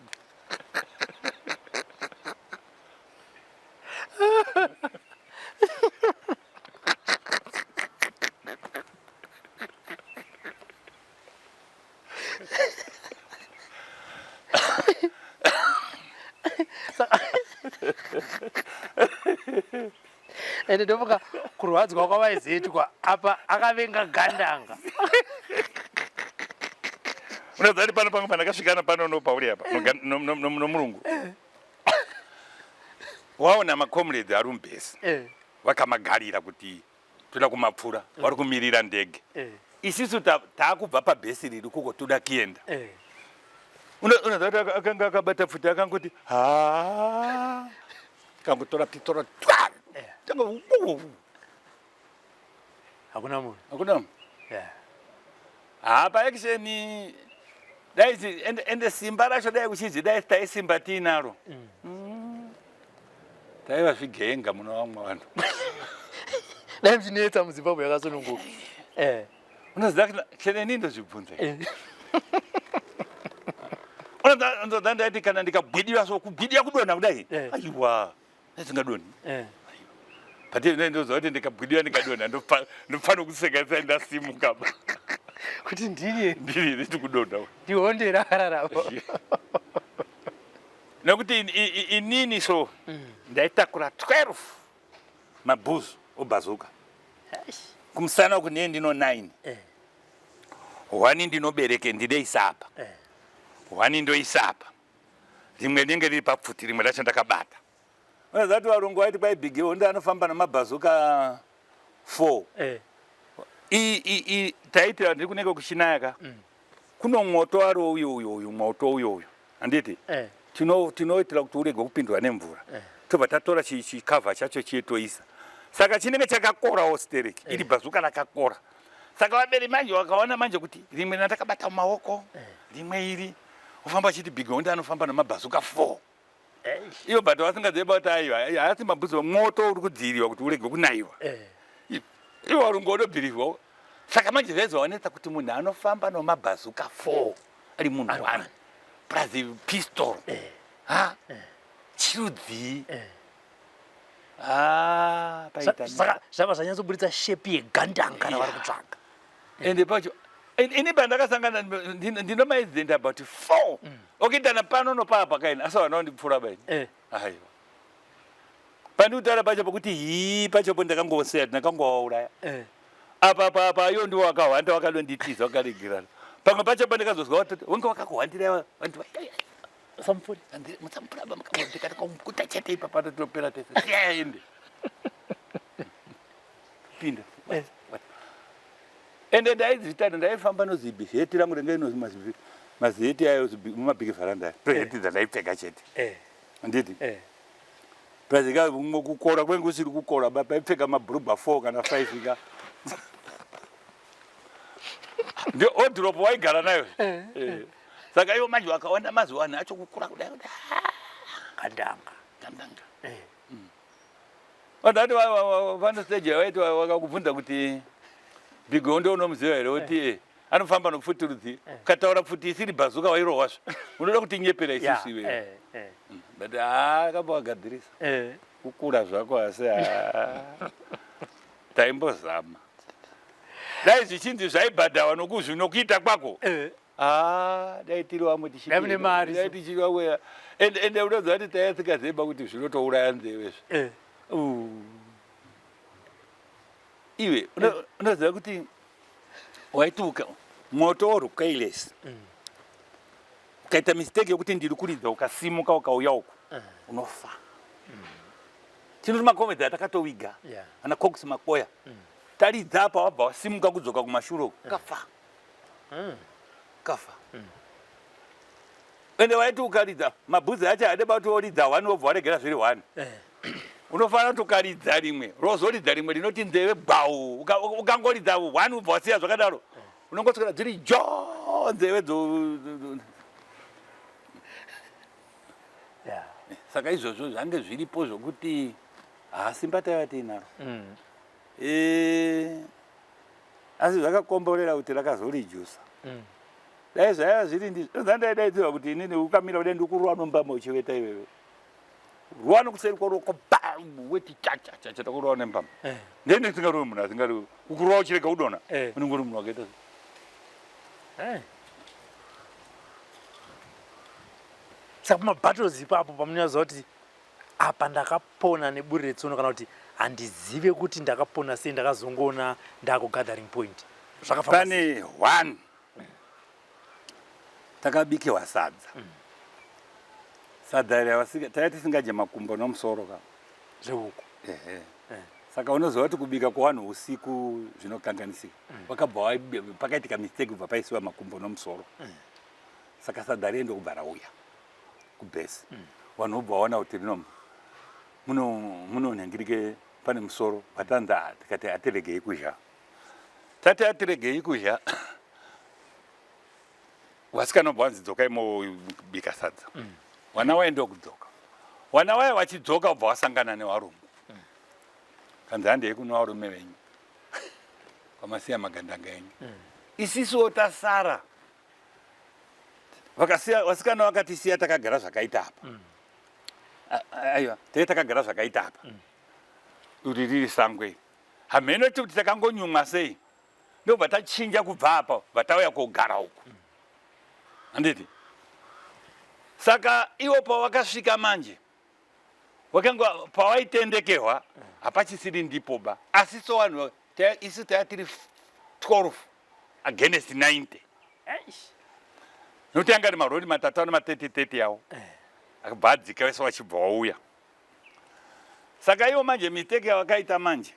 Ende ndovuka kurwadzwa kwavaizoitwa apa akavenga gandanga. Unazati pano pangu pandakasvikana pano nopauri apa nomurungu. Waona makomrades ari muBase. Vakamagarira kuti toda kumapfura vari kumirira ndege. Isusu taakubva paBase riri kuko toda kuenda. Unazati akanga akabata futi akangoti ha kangotora pitora twa. Hakuna munhu. Hakuna munhu. Yeah. Apa action dai ende simba racho dai kuchizi dai simba tinaro. Dai vazvigenga muno vamwe vanhu. Dai mchinetsa muZimbabwe yakasununguka. Unoziva chene nindo zvibvunza. Unoziva ndati kana ndikabwidiwa so kubwidiwa kudonha kudai. Aiwa. Nesingadoni. Pati ndoziva kuti ndikabwidiwa ndikadonha ndofana kuseka ndasimuka. Kuti ndiri ndiri kudonha. Ndihonde rakararama. Nokuti inini so ndaitakura 12 mabhuzu oBazookar. Kumusana uku ndiye ndino 9. Wani ndinobereke ndideisapa. Wani ndoisapa. Rimwe ndenge riri papfuti rimwe racho ndakabata. Unozati varungu vaiti kwai Big Hondo anofamba namaBazookar 4. Taitira ndiri kunenge kuchinayaka. Kuno mwoto wari uyu mwoto uyu. Handiti? Tinoitira kuti urege kupindwa nemvura. Tobva tatora chikavha chacho chetoisa. Saka chinenge chakakorawo stereki. Iri Bazookar rakakora. Saka vaberi manje vakaona manje kuti rimwe ndakabata mumaoko, rimwe iri ofamba chiti Big Hondo anofamba namaBazookar 4. Ivo bado vasingaziva kuti aiwa haasi mabhuzu mwoto uri kudziriwa kuti urege kunaiwa. Ivo varungu vanobhirivwa. Saka manje zvaizvaonesa kuti munhu anofamba namaBazookar 4 ari munhu 1 plus pistol. Chirudzi. Saka zvava zvanyatsoburitsa shepi yegandanga ravari kutsvaga. Ende pacho ini pandakasangana ndinomaizenda about 4. Okitana pano nopapa kaini asi vana vandipfuura baini. Aiwa. Pandikutaura pacho pokuti pachopo ndakangoseya ndakangovauraya. Apa iyo ndiwo wakahwanda wakadonditiza wakaregirana. Pamwe pacho pandikazozwa kuti wanga wakakuhwandira vantu Sampuri. Musampura bamukati kamukuta chete ipa topera tese. Ende. Pinda. Ende ndaizitana ndaifamba nozibhiheti rangu renge inozi maziheti ayo mumabhigi faranda. Tohetiza ndaipfeka chete. Handiti? Prazika kukora kwengu usiri kukora baipfeka mabhurubha 4 kana 5 ika. Ndio odropo waigara nayo. Saka ivo manje wakaona mazuva acho kukura kudai Gandanga. Wadati vano stage waiti wakakubvunza kuti Big Hondo unomuziva here kuti anofamba nofuti rudzi. Kataura futi isiri Bazookar wairohwazvo. Unoda kuti nyepera isusu iwe. But akambovagadzirisa. Kukura zvako asi taimbozama. Dai zvichinzi zvaibhadhawa nokuita kwako. Dai tiri vamwe Ndamune mari. Dai tichiva weya. Ende unoziva kuti taisingaziva kuti zvinotouraya nzeve. Iwe unoziva kuti waituka moto uri careless. Ukaita mistake yokuti ndiri kuridza ukasimuka ukauya uku unofa. Chino makomedzi atakatowiga ana Cox Makoya. Taridza apa wabva wasimuka kudzoka kumashure kafa. Kafa. ende waiti ukaridza mabvudzi acho ade bati oridza 1 wobva waregera zviri 1 unofanira kuti ukaridza rimwe rozoridza rimwe rinoti nzeve gbau ukangoridza 1 wobva wasiya zvakadaro unongoswera dziri jo nzeve saka izvozvo zvange zviripo zvokuti simba taiva tiinaro asi zvakakomborera kuti rakazorijusa dai zvaiva zviri ndizvandaidaidziva kuti inini ukamira kudai ndikurwa nombama uchiveta iwewe rwa nokuseri kwaroko weti chachachacha takurwa nembama ndende tisingarowe munhu asingari ukurwa uchirega udona unongori munhu wakaita saka mabattles ipapo pamunyaziva kuti apa ndakapona neburi retsono kana kuti handizive kuti ndakapona sei ndakazongoona ndakugathering point pane 1 takabikiwa sadza sadza iri taiva tisingadye makumbo nomusoro ka zveuko saka unoziva kuti kubika kwevanhu usiku zvinokanganisika wakabva pakaitika mistake kubva paisiwa makumbo nomusoro saka sadza riende kubva rauya kubhesi vanhu vobva vaona kuti rino munonhengirike pane musoro vatanza tikati atiregei kuzha tati atiregei kuzha wasikana obva wanzi dzokai mobika sadza wana waende kudzoka wana waya wachidzoka obva wasangana nevarume kanzi handei kuno varume venyu kwamasiya magandanga enyu isisuwo tasara vasikana vakatisiya takagara zvakaita apa aiwa tei takagara zvakaita apa kuti riri sangwe hamheno kuti takangonyumwa sei ndobva tachinja kubva apa vatauya kogara uku handiti saka iwo pawakasvika manje wakanga pawaitendekerwa hapachisiri ndipoba asi so vanhu isi taya tiri 12 against 90 nokuti anga ri marori matatu ano ma30 yawo akabva adzika wese wachibva wauya saka iwo manje mistake yawakaita manje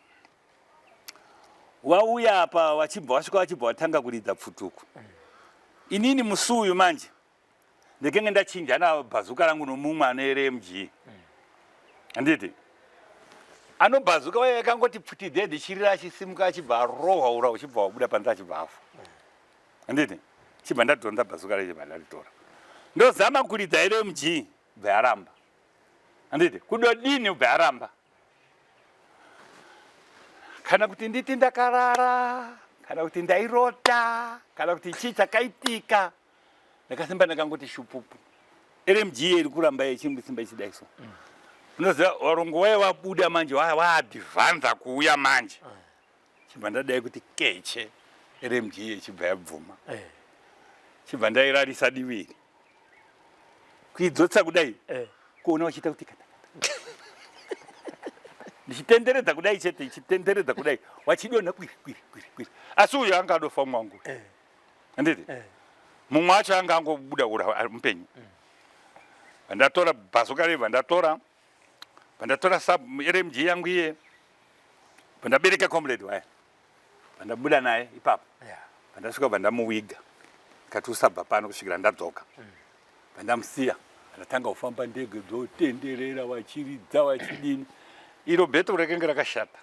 wauya apa wasvika wachibva watanga kuridza pfutuku inini musi uyu manje ndekenge ndachinja nabhazuka rangu nomumwe aneremg handiti anobhazuka waya yakangoti pfutidze ndichirira achisimuka achibva arohwaura uchibva wabuda panze achibva afa handiti chibva ndadhonza bhazuka rechibva ndaritora ndozama kuridza rmg bva yaramba handiti kudodini bva yaramba kana kuti nditi ndakarara kana kuti ndairota kana kuti chii chakaitika ndakasimba ndakangoti shupupu rmg iri kuramba yechimbisimba ichidaiso unoziva varongo waye wabuda manje waadhivanza kuuya manje chibva ndadai kuti keche rmg yechibva yabvuma chibva ndairarisa diviri kuidzotsa kudai kuona wachiita kuti ndichitenderedza kudai chete ichitenderedza kudai wachidonha kwiri asi uyo anga adofa mwangu handiti mumwe wacho anga angobuda ura mupenyu vandatora bhazuka rei vandatora rmg yangu iye vandabereka comrade waya vandabuda naye ipapo vandasvika vandamuwiga kati usabva pano kusvikira ndadzoka vandamusiya vandatanga kufamba ndege dzotenderera wachiridza wachidini iro bheto rakanga rakashata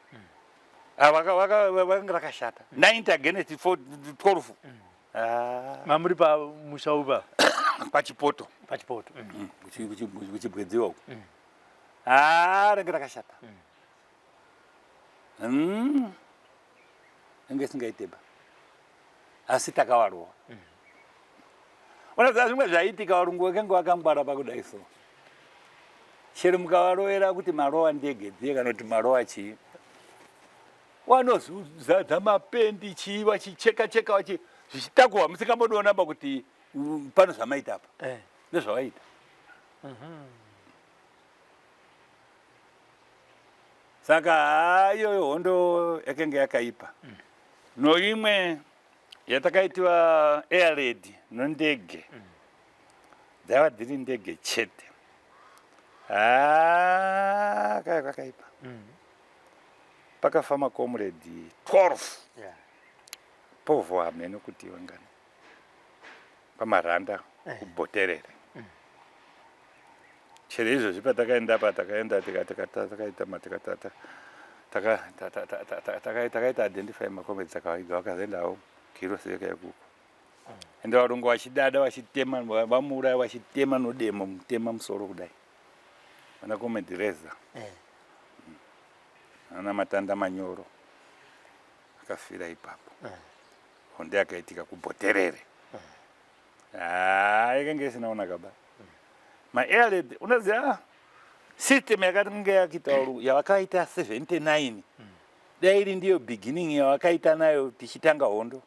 vakanga rakashata 90 against 12 mamuri pamusha upa pachipoto kuchibwedziwa uku ranga rakashata enge singaiteba asi takavarwa unoziva zvimwe zvaitika varungu vakanga vakangwara pakudai so chero mukavarovera kuti marowa ndege dziye kana kuti marowa chii wanozadza mapendi chii vachicheka zvichitakuwa musingambodoonaba kuti pano zvamaita apa ndozvavaita saka iyoyo hondo yakanga yakaipa noimwe yatakaitiwa airraid nondege dzaiva dziri ndege chete kaya kakaipa pakafa makomrade 12 povhwa hamene kuti wangani pamaranda kubhoterere chero izvo patakaenda patakaenda takaita identify makomedzi akawaiga vakazoendawo kirosi yeka yekuko ende varungu vachidada vachitema vamuuraya vachitema nodemo mutema musoro kudai vana komedzi reza ana matanda manyoro akafira ipapo honde akaitika kubhoterere ikanga isina kunaka ba maairled unoziva system yakanga yakitauru yavakaita 79 dai iri ndiyo beginning yavakaita nayo tichitanga hondo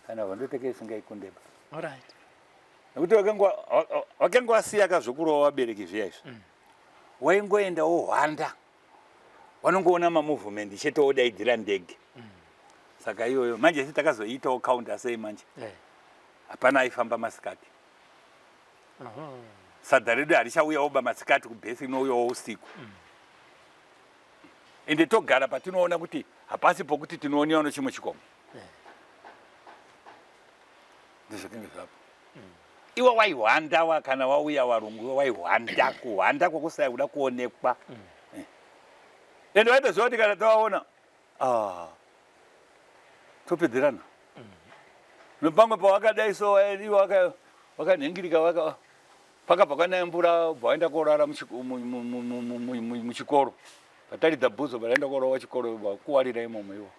kana hondo teke isingaikunde ba nekuti wakanga wasiya kazvokuru wabereki zviya izvo waingoenda wohwanda wanongoona mamovement chete wodaidzira ndege saka iyoyo manje takazoitawo counter sei manje hapana aifamba masikati sadza redu harichauyawo bamasikati kubhesi inouyawo usiku ende togara patinoona kuti hapasi pokuti tinooniwa nechimwe chikomo ndizvakenge zvapo iwe waihwanda kana wauya varungu waihwanda kuhwanda kwokusaiuda kuonekwa ende waitoziva kuti kana tawaona topedzerana nepamwe pawakadai so wakanhingirika pakabva kanaye mvura bva waenda korara muchikoro pataridza bhuzo baraenda korara wachikoro vakuwarira imomo iwo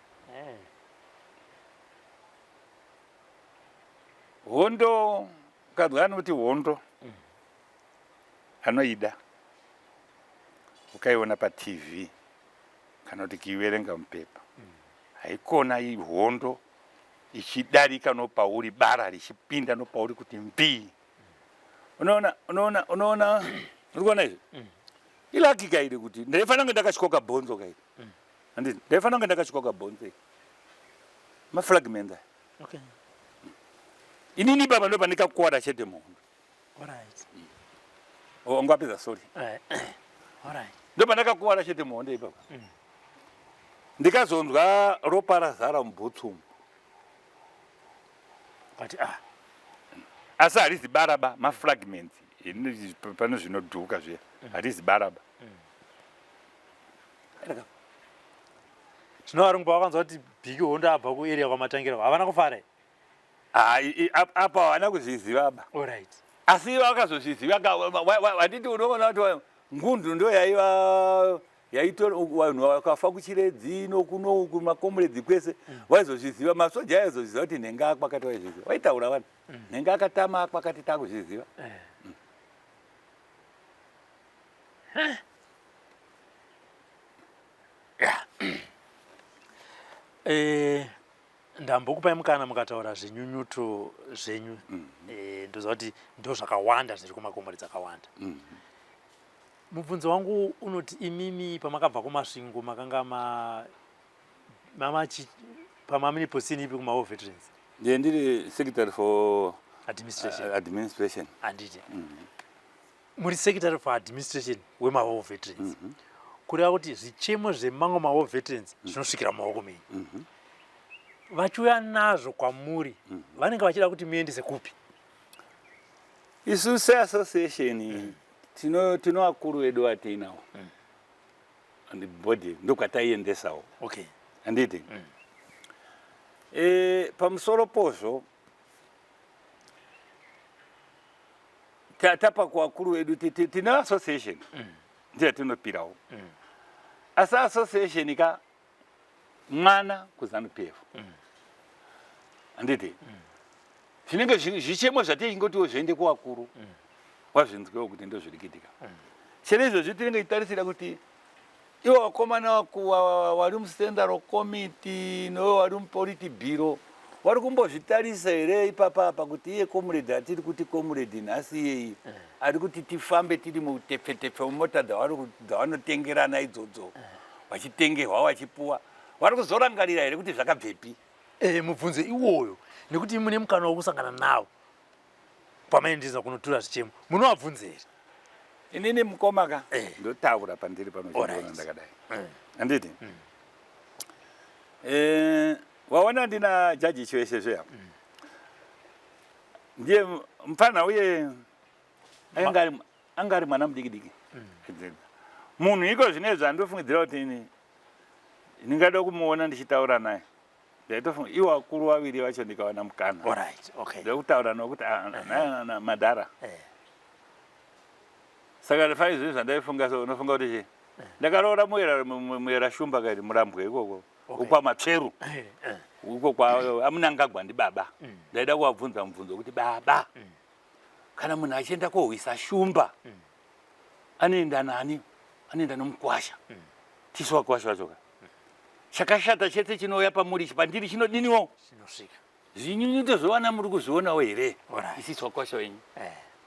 hondo ukadwa anoti hondo anoida ukaiona patv kana kuti kiiverenga mupepa haikona hondo ichidarika nopauri bara richipinda nopauri kuti mbii unoona uri kuona izvi ilaki kairi kuti ndaifanira kunge ndakachikoka bhonzo kairi handiti ndaifanira kunge ndakachikoka bhonzo mafragments aya inini baba ndo pandikakuwara chete muhondo ungapedza sorry ndo pandakakuwara chete muhondo ipapa ndikazonzwa ropa razara mubhutsu asi harizi baraba mafragments pane zvinodhuka zviya harizi baraba zvinova rungu pawakanzwa kuti bhiki hondo abva kuarea kwamatangira havana kufara apa havana kuzviziva ba asi vakazozviziva handiti unoona kuti ngundu ndo yaiva vanhu vakafa kuchiredzi nokunoku makomuredzi kwese vaizozviziva masoja aizozviziva kuti nhenga akwakati vaizviziva vaitaura vanhu nhenga akatama akwakati takuzviziva ndambokupai mukana mukataura zvenyunyuto zvenyu ndoziva kuti ndo zvakawanda zviri kumakomuredzi akawanda mubvunzo wangu unoti imimi pamakabva kumasvingo makanga pamamini posini ipi kumawar veterans ndiri secretary for administration handiti muri secretary for administration wemawar veterans kureva kuti zvichemo zvemamwe mawar veterans zvinosvikira mumaoko menyu vachiuya nazvo kwamuri vanenge vachida kuti muendese kupi isu seassociation tino vakuru vedu vatiinawo and body ndokwataiendesawo handiti pamusoro pozvo tapa kuvakuru vedu tine association ndiyatinopirawo asi association ka mwana kuZANU-PF handiti zvinenge zvichemo zvatichingotiwo zvoende kuvakuru wazvinzwewo kuti ndo zviri kuitika chero izvozvi tinenge titarisira kuti ivo vakomana vari mucentral committee novari mupolity bureau vari kumbozvitarisa here ipapapa kuti iye comrade hatiri kuti comrade nhasi iyei ari kuti tifambe tiri mutepfetepfe mumota dzavanotengerana idzodzo vachitengerwa vachipuwa vari kuzorangarira here kuti zvakabvepi mubvunze iwoyo nekuti mune mukana wokusangana navo pamaendiza kunotura zvichemo munovabvunzeri inini mukomaka ndotaura pandiri panochiona ndakadai handiti waona ndina jaji chivese zveya ndiye mfana uye angari mwana mudiki munhu iko zvinezvi andofungidzira kuti ini ndingada kumuona ndichitaura naye ndaitofunga iwo vakuru vaviri vacho ndikawana mukana ndokutaura nokuti madhara saka ndifaa izvi zvandaifunga so unofunga kuti chii ndakaroora muyera shumba kaiti murambwe ikoko ukwamatsveru uko kwa amunangagwa ndibaba ndaida kuvabvunza mubvunzo kuti baba kana munhu achienda kohwisa shumba anoenda nani anoenda nomukwasha tisu wakwasha wachoka chakashata chete chinouya pamuri pandiri chinodiniwo zvinyunyu tozowana muri kuzvionawo here isisu wakwasha wenyu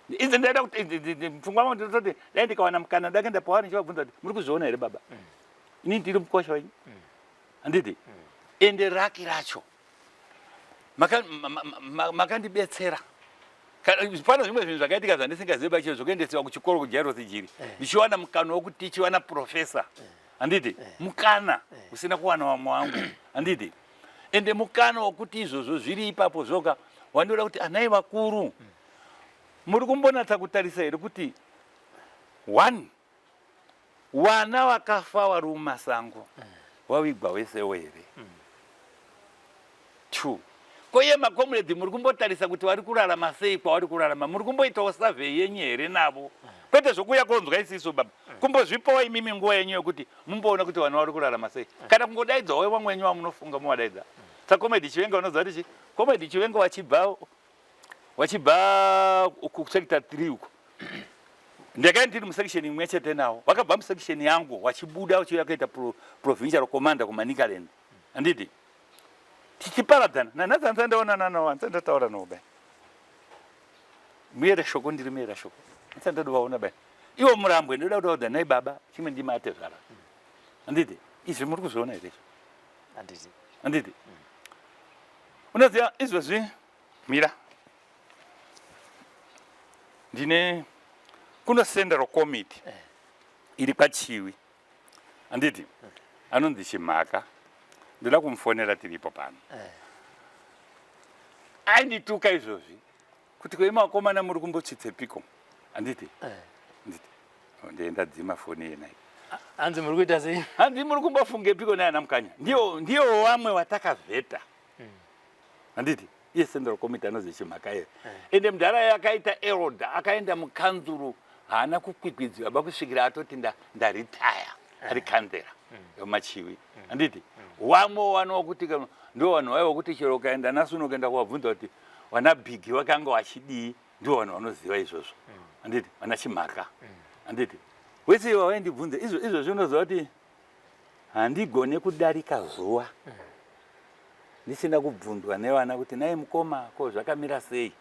idzi ndaida kuti mupfungwa mangu ndinototi dai ndikawana mukana ndakaenda pavari ndichivabvunza kuti muri kuzviona here baba inini ndiri mukwasha wenyu handiti ende raki racho makandibetsera pano zvimwe zvinhu zvakaitika zvandisingazivi pachiro zvokuendesiwa kuchikoro kujairoti jiri ndichiwana mukana wokuti tichiwana profesa handiti mukana usina kuwana wamwe wangu handiti ende mukana wokuti izvozvo zviri ipapo zvoka wandoda kuti anai vakuru muri kumbonatsa kutarisa here kuti 1 wana wakafa vari mumasango wavigwa wesewo here 2 koye makomredi muri kumbotarisa kuti vari kurarama sei kwavari kurarama muri kumboitawo survey yenyu here navo kwete zvokuya konzwa isiso baba kumbozvipawo imimi nguva yenyu yokuti mumboona kuti vanhu vari kurarama sei kana kungodaidzawo vamwe wenyu vamunofunga muvadaidza saka komedi chivenga unoziva kuti komedi chivenga wachibva kusekta 3 uko ndakaenda ndiri musection imwe chete nawo wakabva musection yangu wachibuda uchiuya kuita provincial commander kumanikaland handiti tichiparadzana nanhasi ansandaonana nawo ansandataura nawo bai muyera shoko ndiri muyera shoko ansandadovaona bai iwo murambwe ndoda kutaudza nai baba chimwe ndimate zvara handiti izvi muri kuzviona here handiti unoziva izvozvi mira ndine kuno central committee iri kwachiwi handiti anonzi Chimhaka ndoda kumufonera tiripo pano aindituka izvozvi kuti kwe makomana muri kumbotsitsepiko handiti ndienda dzima foni yenai hanzi muri kuita sei handi muri kumbofungepiko naana mukanya ndiyo wamwe watakavheta handiti iye central committee anonzi Chimhaka ere ende mudhara yakaita eroda akaenda mukanzuru haana kukwikwidziwa bakusvikira atoti ndaritaya ari kanzera yomachiwi handiti wamwe wanowa kuti ndo vanhu vaiva kuti chero ukaenda nasu unokuenda kuvabvunza kuti wana bhigi wakanga wachidii ndo vanhu vanoziva izvozvo handiti vana Chimhaka handiti wese iva vaindibvunza izvozvi unoziva kuti handigone kudarika zuva ndisina kubvunzwa nevana kuti nai mukoma ko zvakamira sei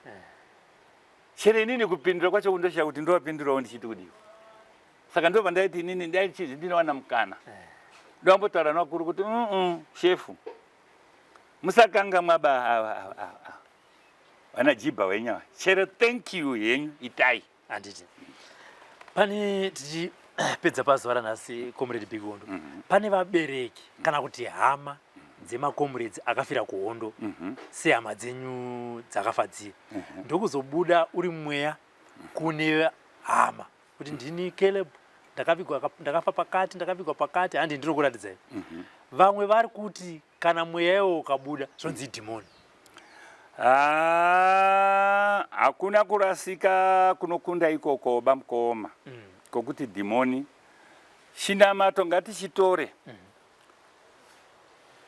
chero inini kupindura kwacho kundosvika kuti ndovapindurawo ndichiti kudiwa saka ndo pandaiti inini ndaichizvi ndinowana mukana ndombotaura navakuru kuti shefu musakanga mwaba vana jibha wenyawa chero thank you yenyu itai handiti pane tichipedza pazuva ranhasi comrade Big Hondo pane vabereki kana kuti hama dzemakomrades akafira kuHondo sehama dzenyu dzakafa dziye ndokuzobuda uri mweya kune hama kuti ndini Caleb ndakafa pakati handi ndiri kuratidzai vamwe vari kuti kana mweya iwo ukabuda zvonzi dhimoni hakuna kurasika kunokunda ikoko bamukoma kokuti dhimoni chinamato ngatichitore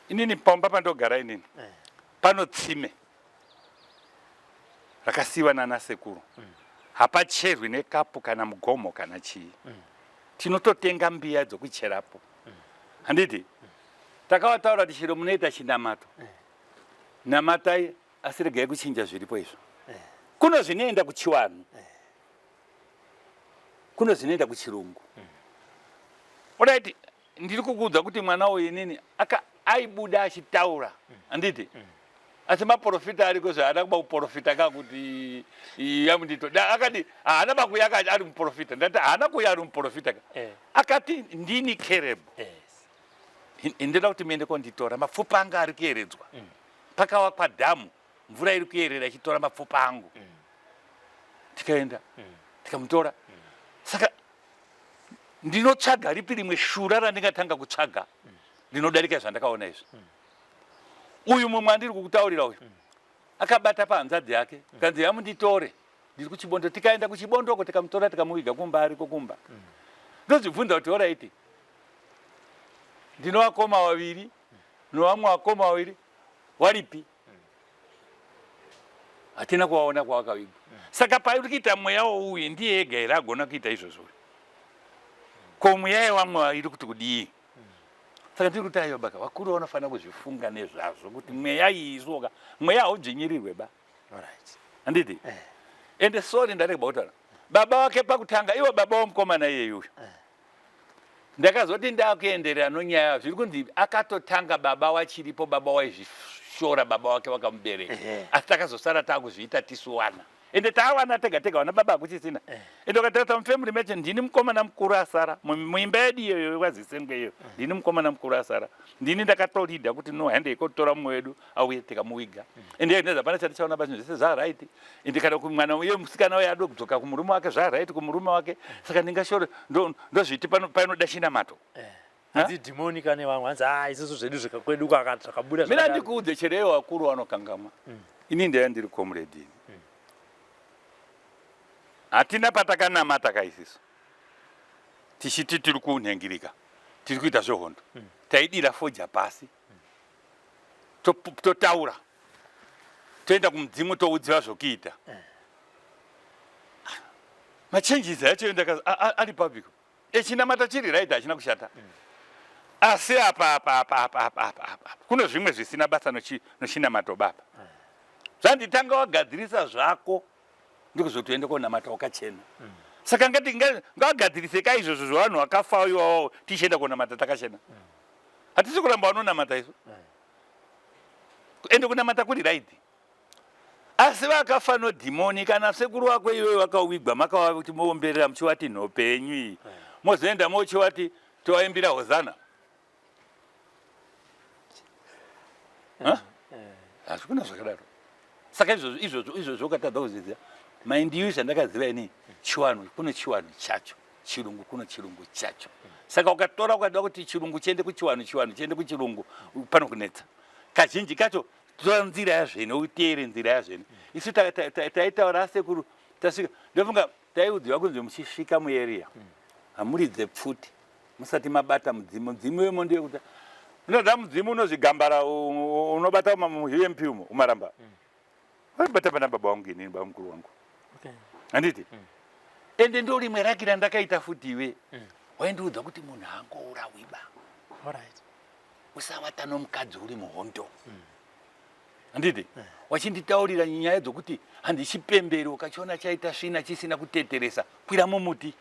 inini pamba pandogara inini pano tsime rakasiyiwa nana sekuru hapacherwi nekapu kana mugomo kana chii tinototenga mbiya dzokucherapo handiti takavataura kuti chero munoita chinamato namatai asi regai kuchinja zviripo izvo kuno zvinoenda kuchiwanhu kuno zvinoenda kuchirungu orit ndiri kukuudza kuti mwana uyu inini aibuda achitaura handiti asi maprofita ariko zvaada kuba kuprofita kakuti yamundito akati haana bakuya ari muprofita ndati haana kuya ari muprofita akati ndini Caleb ndinoda kuti muende konditora mapfupa anga ari kuyeredzwa pakawakwa dhamu mvura iri kuyerera ichitora mapfupa angu tikaenda tikamutora saka ndinotsvaga ripi rimwe shura randingatanga kutsvaga rinodarika zvandakaona izvi. Uyu mumwe andiri kukutaurira uyu akabata pahanzadzi yake kanzi yamunditore ndiri kuchibondo, tikaenda kuchibondoko tikamutora tikamuviga kumba ariko kumba. Ndozvibvunza kuti oraiti ndino vakoma vaviri novamwe vakoma vaviri waripi? Hatina kuvaona kwavakavigwa. Saka pauri kuita mweya uyu ndiye ega here agona kuita izvozvo. Ko mweya yevamwe iri kuti kudii? Saka ndiri kuti aiwa baka vakuru vanofanira kuzvifunga nezvazvo kuti mweya iyi isoka mweya haudzvinyirirwe ba. Handiti? Ende sorry ndarega kutaura. Baba wake pakutanga iwo baba womukomana iyeyu. Ndakazoti ndakuenderera nonyaya zviri kunzi akatotanga baba wachiripo, baba waizvishora baba wake wakamubereka. Asi takazosara takuzviita tisu wana. Ende tawana tega tega wana baba akuchisina. Ende ukataura mufamily meche ndini mukomana mukuru asara. Muimba yedu iyoyo wazisengwe iyo. Ndini mukomana mukuru asara. Ndini ndakatolida kuti no hande ikotora mumwe wedu auye tikamuviga. Ende ndeza pana chati chaona basi zvese zva right. Ende kana kumwana uye musikana waye ado kudzoka kumurume wake zva right kumurume wake. Saka ndingashora ndozviti panoda china mato. Hadzi demoni kane vamwe hanzi isusu zvedu zvakakweduka akakabuda zvakadaro. Mina ndikuudze chereyo vakuru vanokangamwa. Ini ndiye ndiri comrade. Hatina patakanamata kaisiso. Tichiti tiri kunhengirika. Tiri kuita zvehondo. Taidira foja pasi. Totaura. Toenda kumudzimu toudziva zvokuita. Machanges acho ari pabiko. Echinamata chiri right hachina kushata. Asi apa. Kuno zvimwe zvisina basa nochinamato baba. Zvanditanga wagadzirisa zvako. Ndikuzotoende konamata wakachena. Saka ngatigadzirise kaizvozvo zvavanhu vakafa iwawo tichienda konamata takachena. Hatisi kuramba vanonamata isu. Ende kunamata kuri right. Asi vakafa nodhimoni kana sekuru wako iwewe wakawigwa makavati moomberera muchivati nhopenyu. Mozoenda mochivati tovaimbira hozana. Hazvikuna zvakadaro. Saka izvozvo ukatadza kuzviziva. Mind you zvandakaziva ini chiwanhu kuno chiwanhu chacho, chirungu kuno chirungu chacho. Saka ukatora ukada kuti chirungu chiende kuchiwanhu, chiwanhu chiende kuchirungu pano kunetsa. Kazhinji kacho tora nzira yazvene uteere nzira yazvene. Isu taitaura sekuru tasvika ndofunga taiudziwa kunzi muchisvika muarea hamuridze pfuti musati mabata mudzimu. Mudzimu wemo ndiye kuti unoda mudzimu unozvigambara unobata muUMP umo umaramba. Varibata pana baba wangu ini baba mukuru wangu. Handiti? Ende ndo rimwe rake randakaita futi iwe. Waindiudza kuti munhu angourawiba. Usavata nomukadzi uri muhondo. Handiti? Wachinditaurira nyaya dzokuti handichipemberi ukachiona chaita svina chisina kuteteresa kwira mumuti.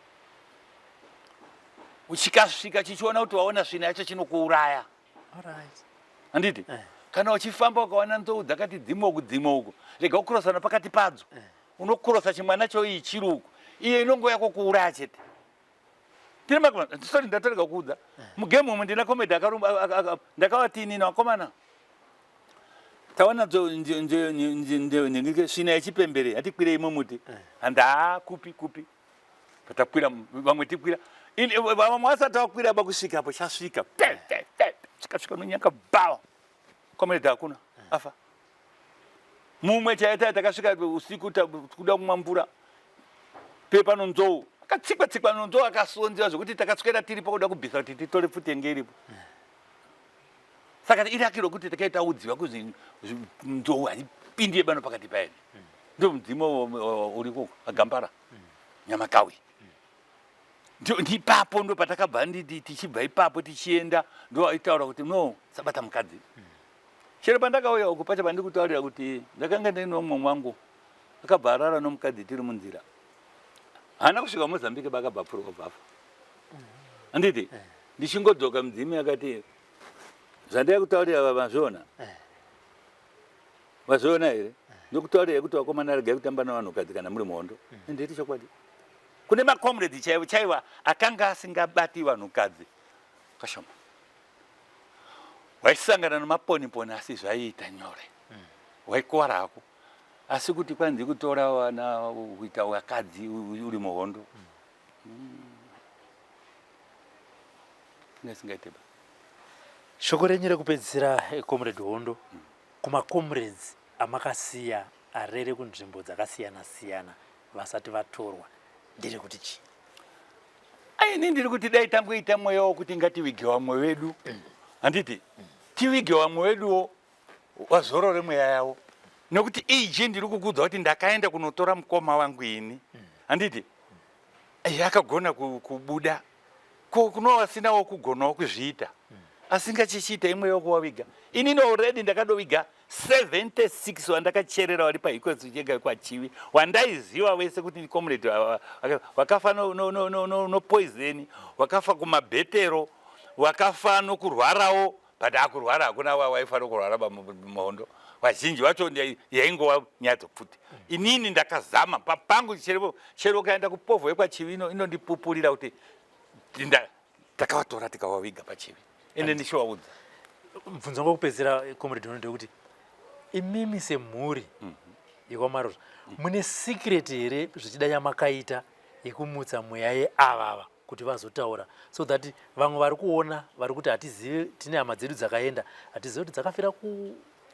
Uchikasvika chichiona kuti waona svina yacho chinokuuraya. Handiti? Kana uchifamba ukaona nzou dzakati dzimo uku rega kukurosana pakati padzo. Unokurosa chimwana choiyi chiri uku. Iye inongo yako kuuraya chete. Ndisori ndatorega kuudza. Mugemu umu ndina komedi akarumba ndakavati inini vakomana. Tawana nje svina yechipembere atikwirei mumuti. Handa kupi. Patakwira vamwe tikwira. Vamwe vasati vakwira bakusvika apo chasvika. Chikasvika nonyaka bawa. Komedi hakuna. Afa. Mumwe chaita takasvika usiku kuda kumwa mvura. Pepa nonzou. Akatsikwa nonzou akasonzera zvokuti takaswera tiripo kuda kubvisa kuti titore futi yenge iripo. Saka irakiro kuti takaita udziwa kuzi nzou haipindi yebano pakati paeni. Ndo mudzimu uriko agambara. Nyamakawi. Ndipapo ndo patakabva tichibva ipapo tichienda ndo aitaura kuti no sabata mukadzi. Chero pandakauya uku pacha pandikutaurira kuti ndakanga ndine umwe mwangu akabva arara nomukadzi tiri munzira. Hana kusvika Mozambique bakabva pfuruka bvafa. Handiti? Ndichingodzoka mudzimu akati zvandaya kutaurira vazviona. Vazviona here? Ndokutaurira kuti vakomana regai kutamba navanhukadzi kana muri muhondo. Ndeti chokwadi. Kune makomrade chaiva akanga asingabati vanhukadzi kashoma. Waisangana nemaponiponi asi zvaiita nyore. Waikuwara hako. Asi kuti kwanzi kutora wana kuita wakadzi uri muhondo. nesingaiteba shoko renyu rekupedzisira comrade Hondo kumacomrades amakasiya arere kunzvimbo dzakasiyana-siyana vasati vatorwa ndiri kuti chi? aini ndiri kuti dai tamboita mweya wokuti ngativige vamwe vedu handiti tivige vamwe veduwo wazorore mweya yavo nekuti iji ndiri kukudza kuti ndakaenda kunotora mukoma wangu ini handiti akagona kubuda kunova vasinawo kugonawo kuzviita asingachichiita imwe yokuvaviga inini already ndakadoviga 76 wandakacherera vari paikwesu chega kwachivi wandaiziva wese kuti comrade wakafa nopoiseni wakafa kumabhetero wakafa nokurwarawo but akurwara hakuna waifa nokurwara pamuhondo vazhinji vacho yaingova nyadzopfuti inini ndakazama papangu chero kaenda kupovho yekwachivi inondipupurira kuti takavatora tikavaviga pachivi ende ndichivaudza mubvunzo wangu wekupedzisira comrade Hondo ndekuti imimi semhuri yekwamarora mune secret here zvichida yamakaita yekumutsa mweya yeavava kuti vazotaura so that vamwe vari kuona vari kuti hatizivi tine hama dzedu dzakaenda hatizivi kuti dzakafira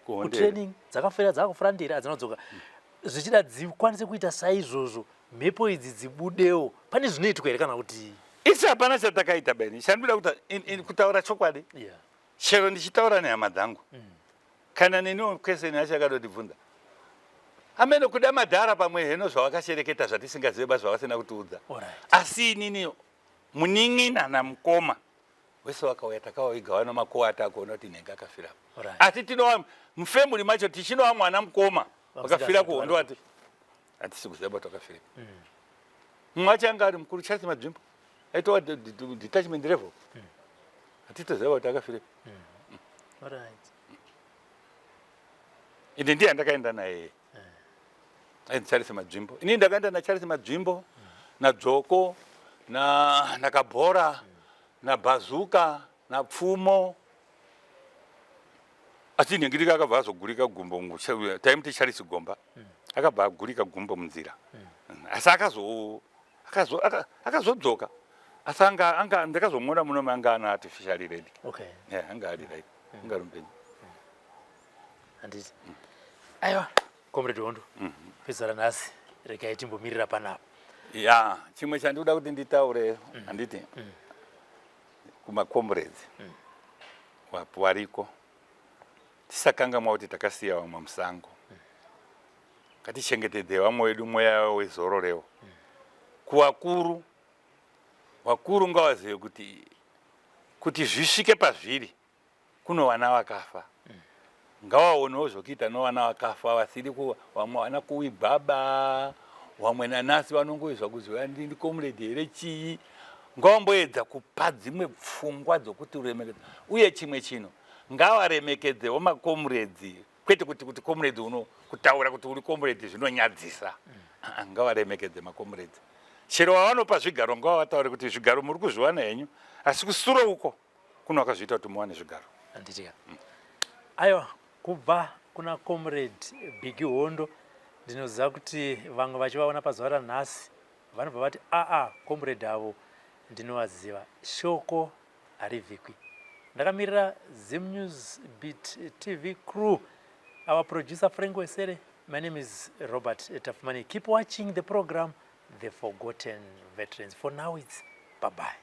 kutraining dzakafira dzakufira ndiri hadzinodzoka zvichida dzikwanise kuita saizvozvo mhepo idzi dzibudewo pane zvinoitwa here kana kuti isi hapana chatakaita beni chandinoda kutaura chokwadi chero ndichitaura nehama dzangu kana neniwo kweseni yacho akadotibvunza amene kuda madhara pamwe heno zvawakashereketa zvatisingazive basi zvawasina kutiudza asi inini munin'ina namukoma wese wakauya takavaviga vano makowa atakuona kuti nhenga akafirapo asi tinova mufemuri macho tichinova mwana mukoma wakafira kuhondo ati hatisi kuziva bati wakafiripo mumwe acho anga ari mukuru Charles Madzvimbo aitova detachment level hatitoziva kuti akafiripo ini ndiye andakaenda naye Charles Madzvimbo ini ndakaenda naCharles Madzvimbo nadzoko nakabhora naBazookar napfumo asi nhengi akabva azogurika gumbo taimuti Charles Gomba akabva agurika gumbo munzira asi akazodzoka asi ndakazomuona muno anga ana artificially ready anga ari right anga rumpenyu handiti aiwa comrade Hondo pedzisira nhasi regai timbomirira panapa chimwe chandinoda kuti nditaure handiti kumacomrades wariko tisakangamwa kuti takasiya vamwe musango ngatichengetedze vamwe vedu mweya wezororewo kuvakuru vakuru ngavazive kuti zvisvike pazviri kuno vana vakafa ngavaonewo zvokuita novana vakafa vasiri vamwe vana kuwibhaba vamwe nanasi vanongoizwa kuziva ndini comrade here chii ngavamboedza kupa dzimwe pfungwa dzokuti uremekedze uye chimwe chino ngavaremekedzewo macomrades kwete kuti comrade uno kutaura kuti uri comrade zvinonyadzisa ngavaremekedze macomrades chero vavanopa zvigaro ngavataure kuti zvigaro muri kuzviwana henyu asi kusuro uko kuno vakazviita kuti muwane zvigaro handitika aiwa kubva kuna comrade Big Hondo ndinoziva kuti vamwe vachivaona pazuva ranhasi vanobva vati comrade avo ndinovaziva shoko harivhikwi ndakamirira Zim News Beat TV crew our producer Frank Wesere my name is Robert Tafumani keep watching the program The Forgotten Veterans for now it's bye bye.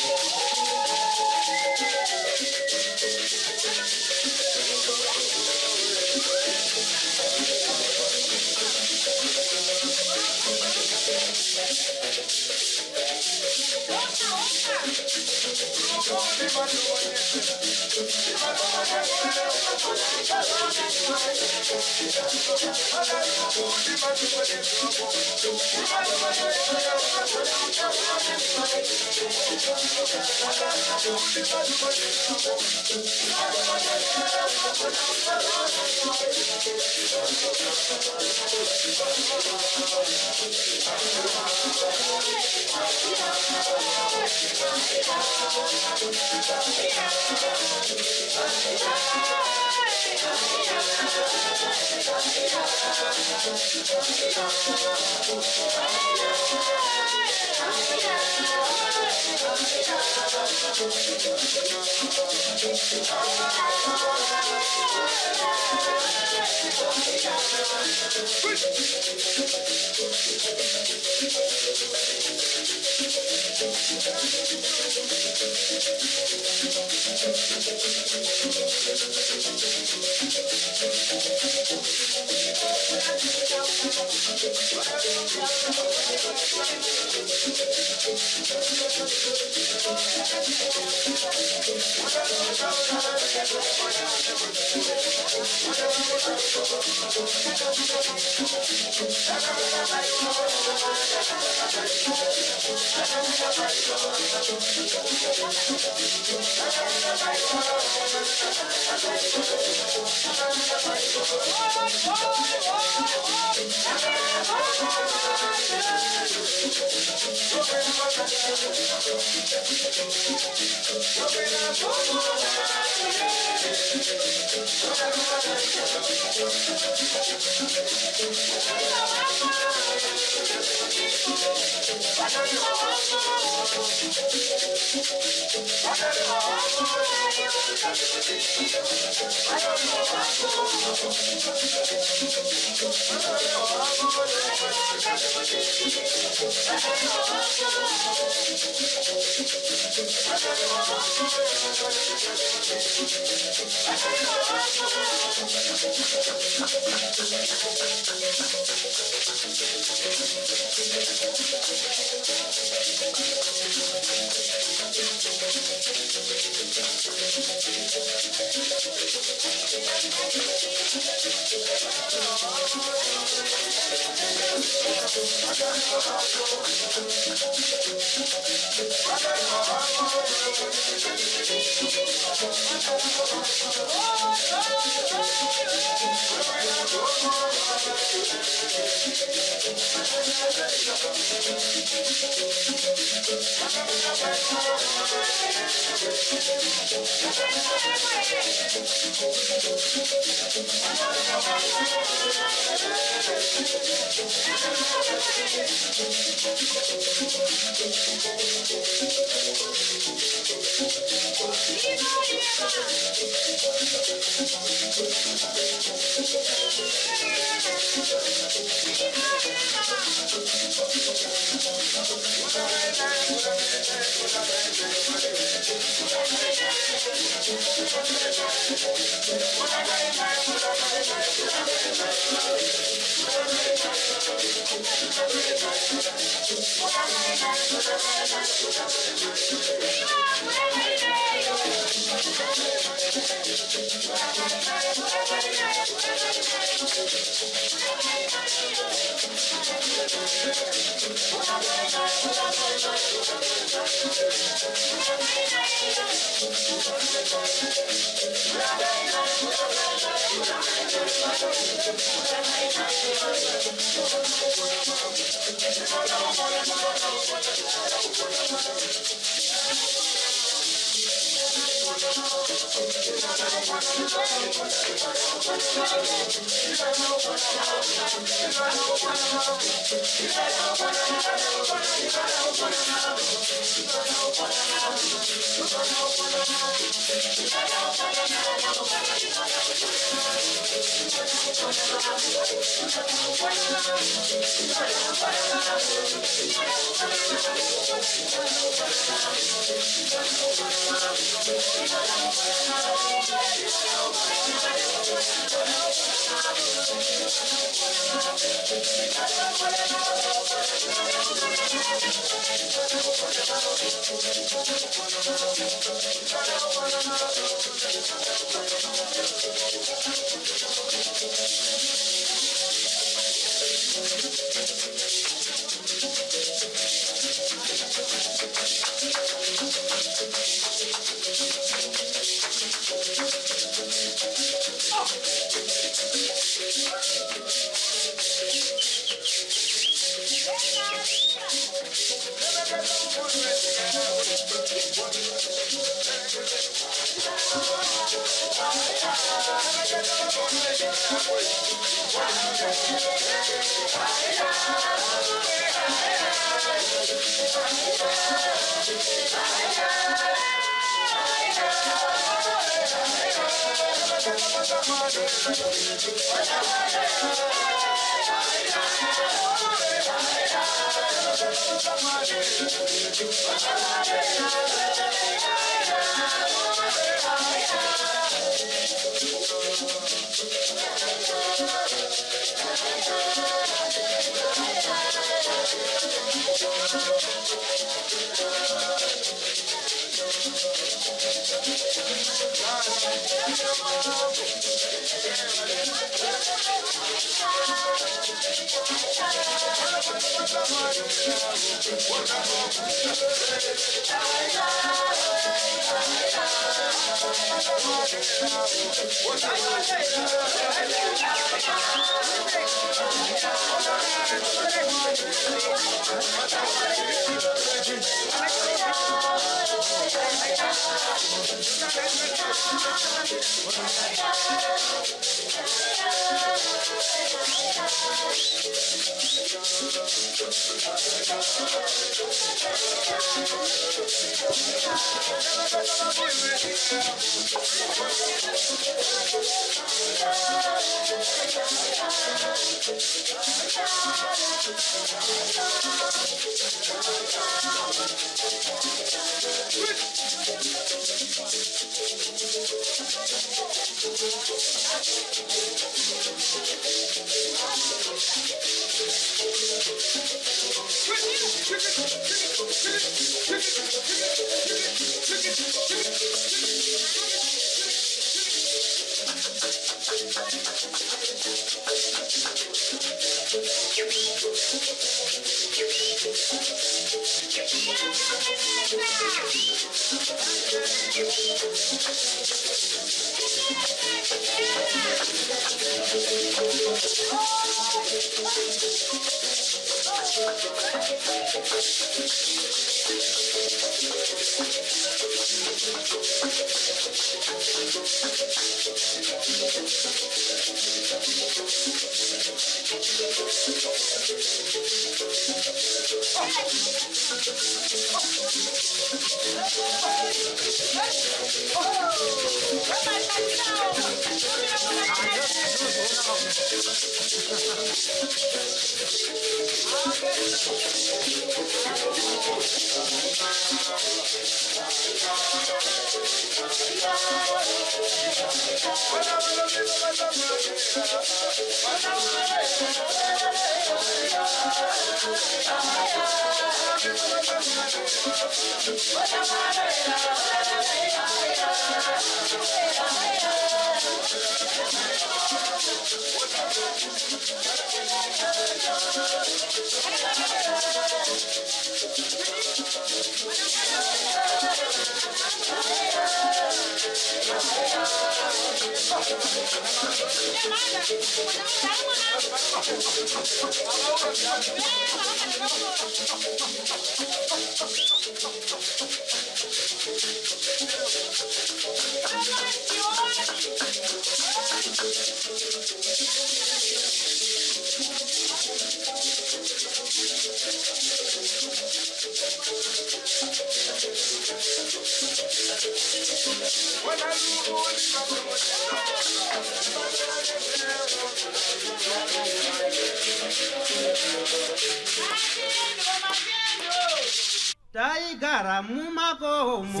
Taigara mumakomo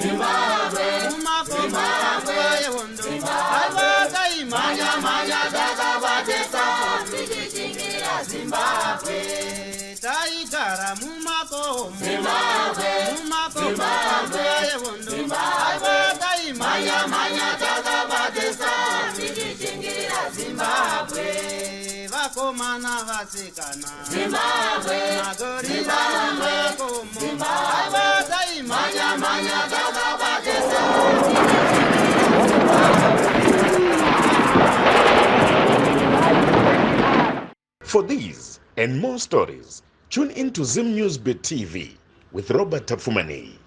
mumakomo ye Hondo aibata imanya manya takabatesa Zimbabwe taigara mumakomo mumakomo ye Hondo aibata imanya manya takabatesa Zimbabwe vakomana vasikana magori mumakomo aibata imanya manya takabatesa For these and more stories, tune in to Zim News Bit TV with Robert Tafumani.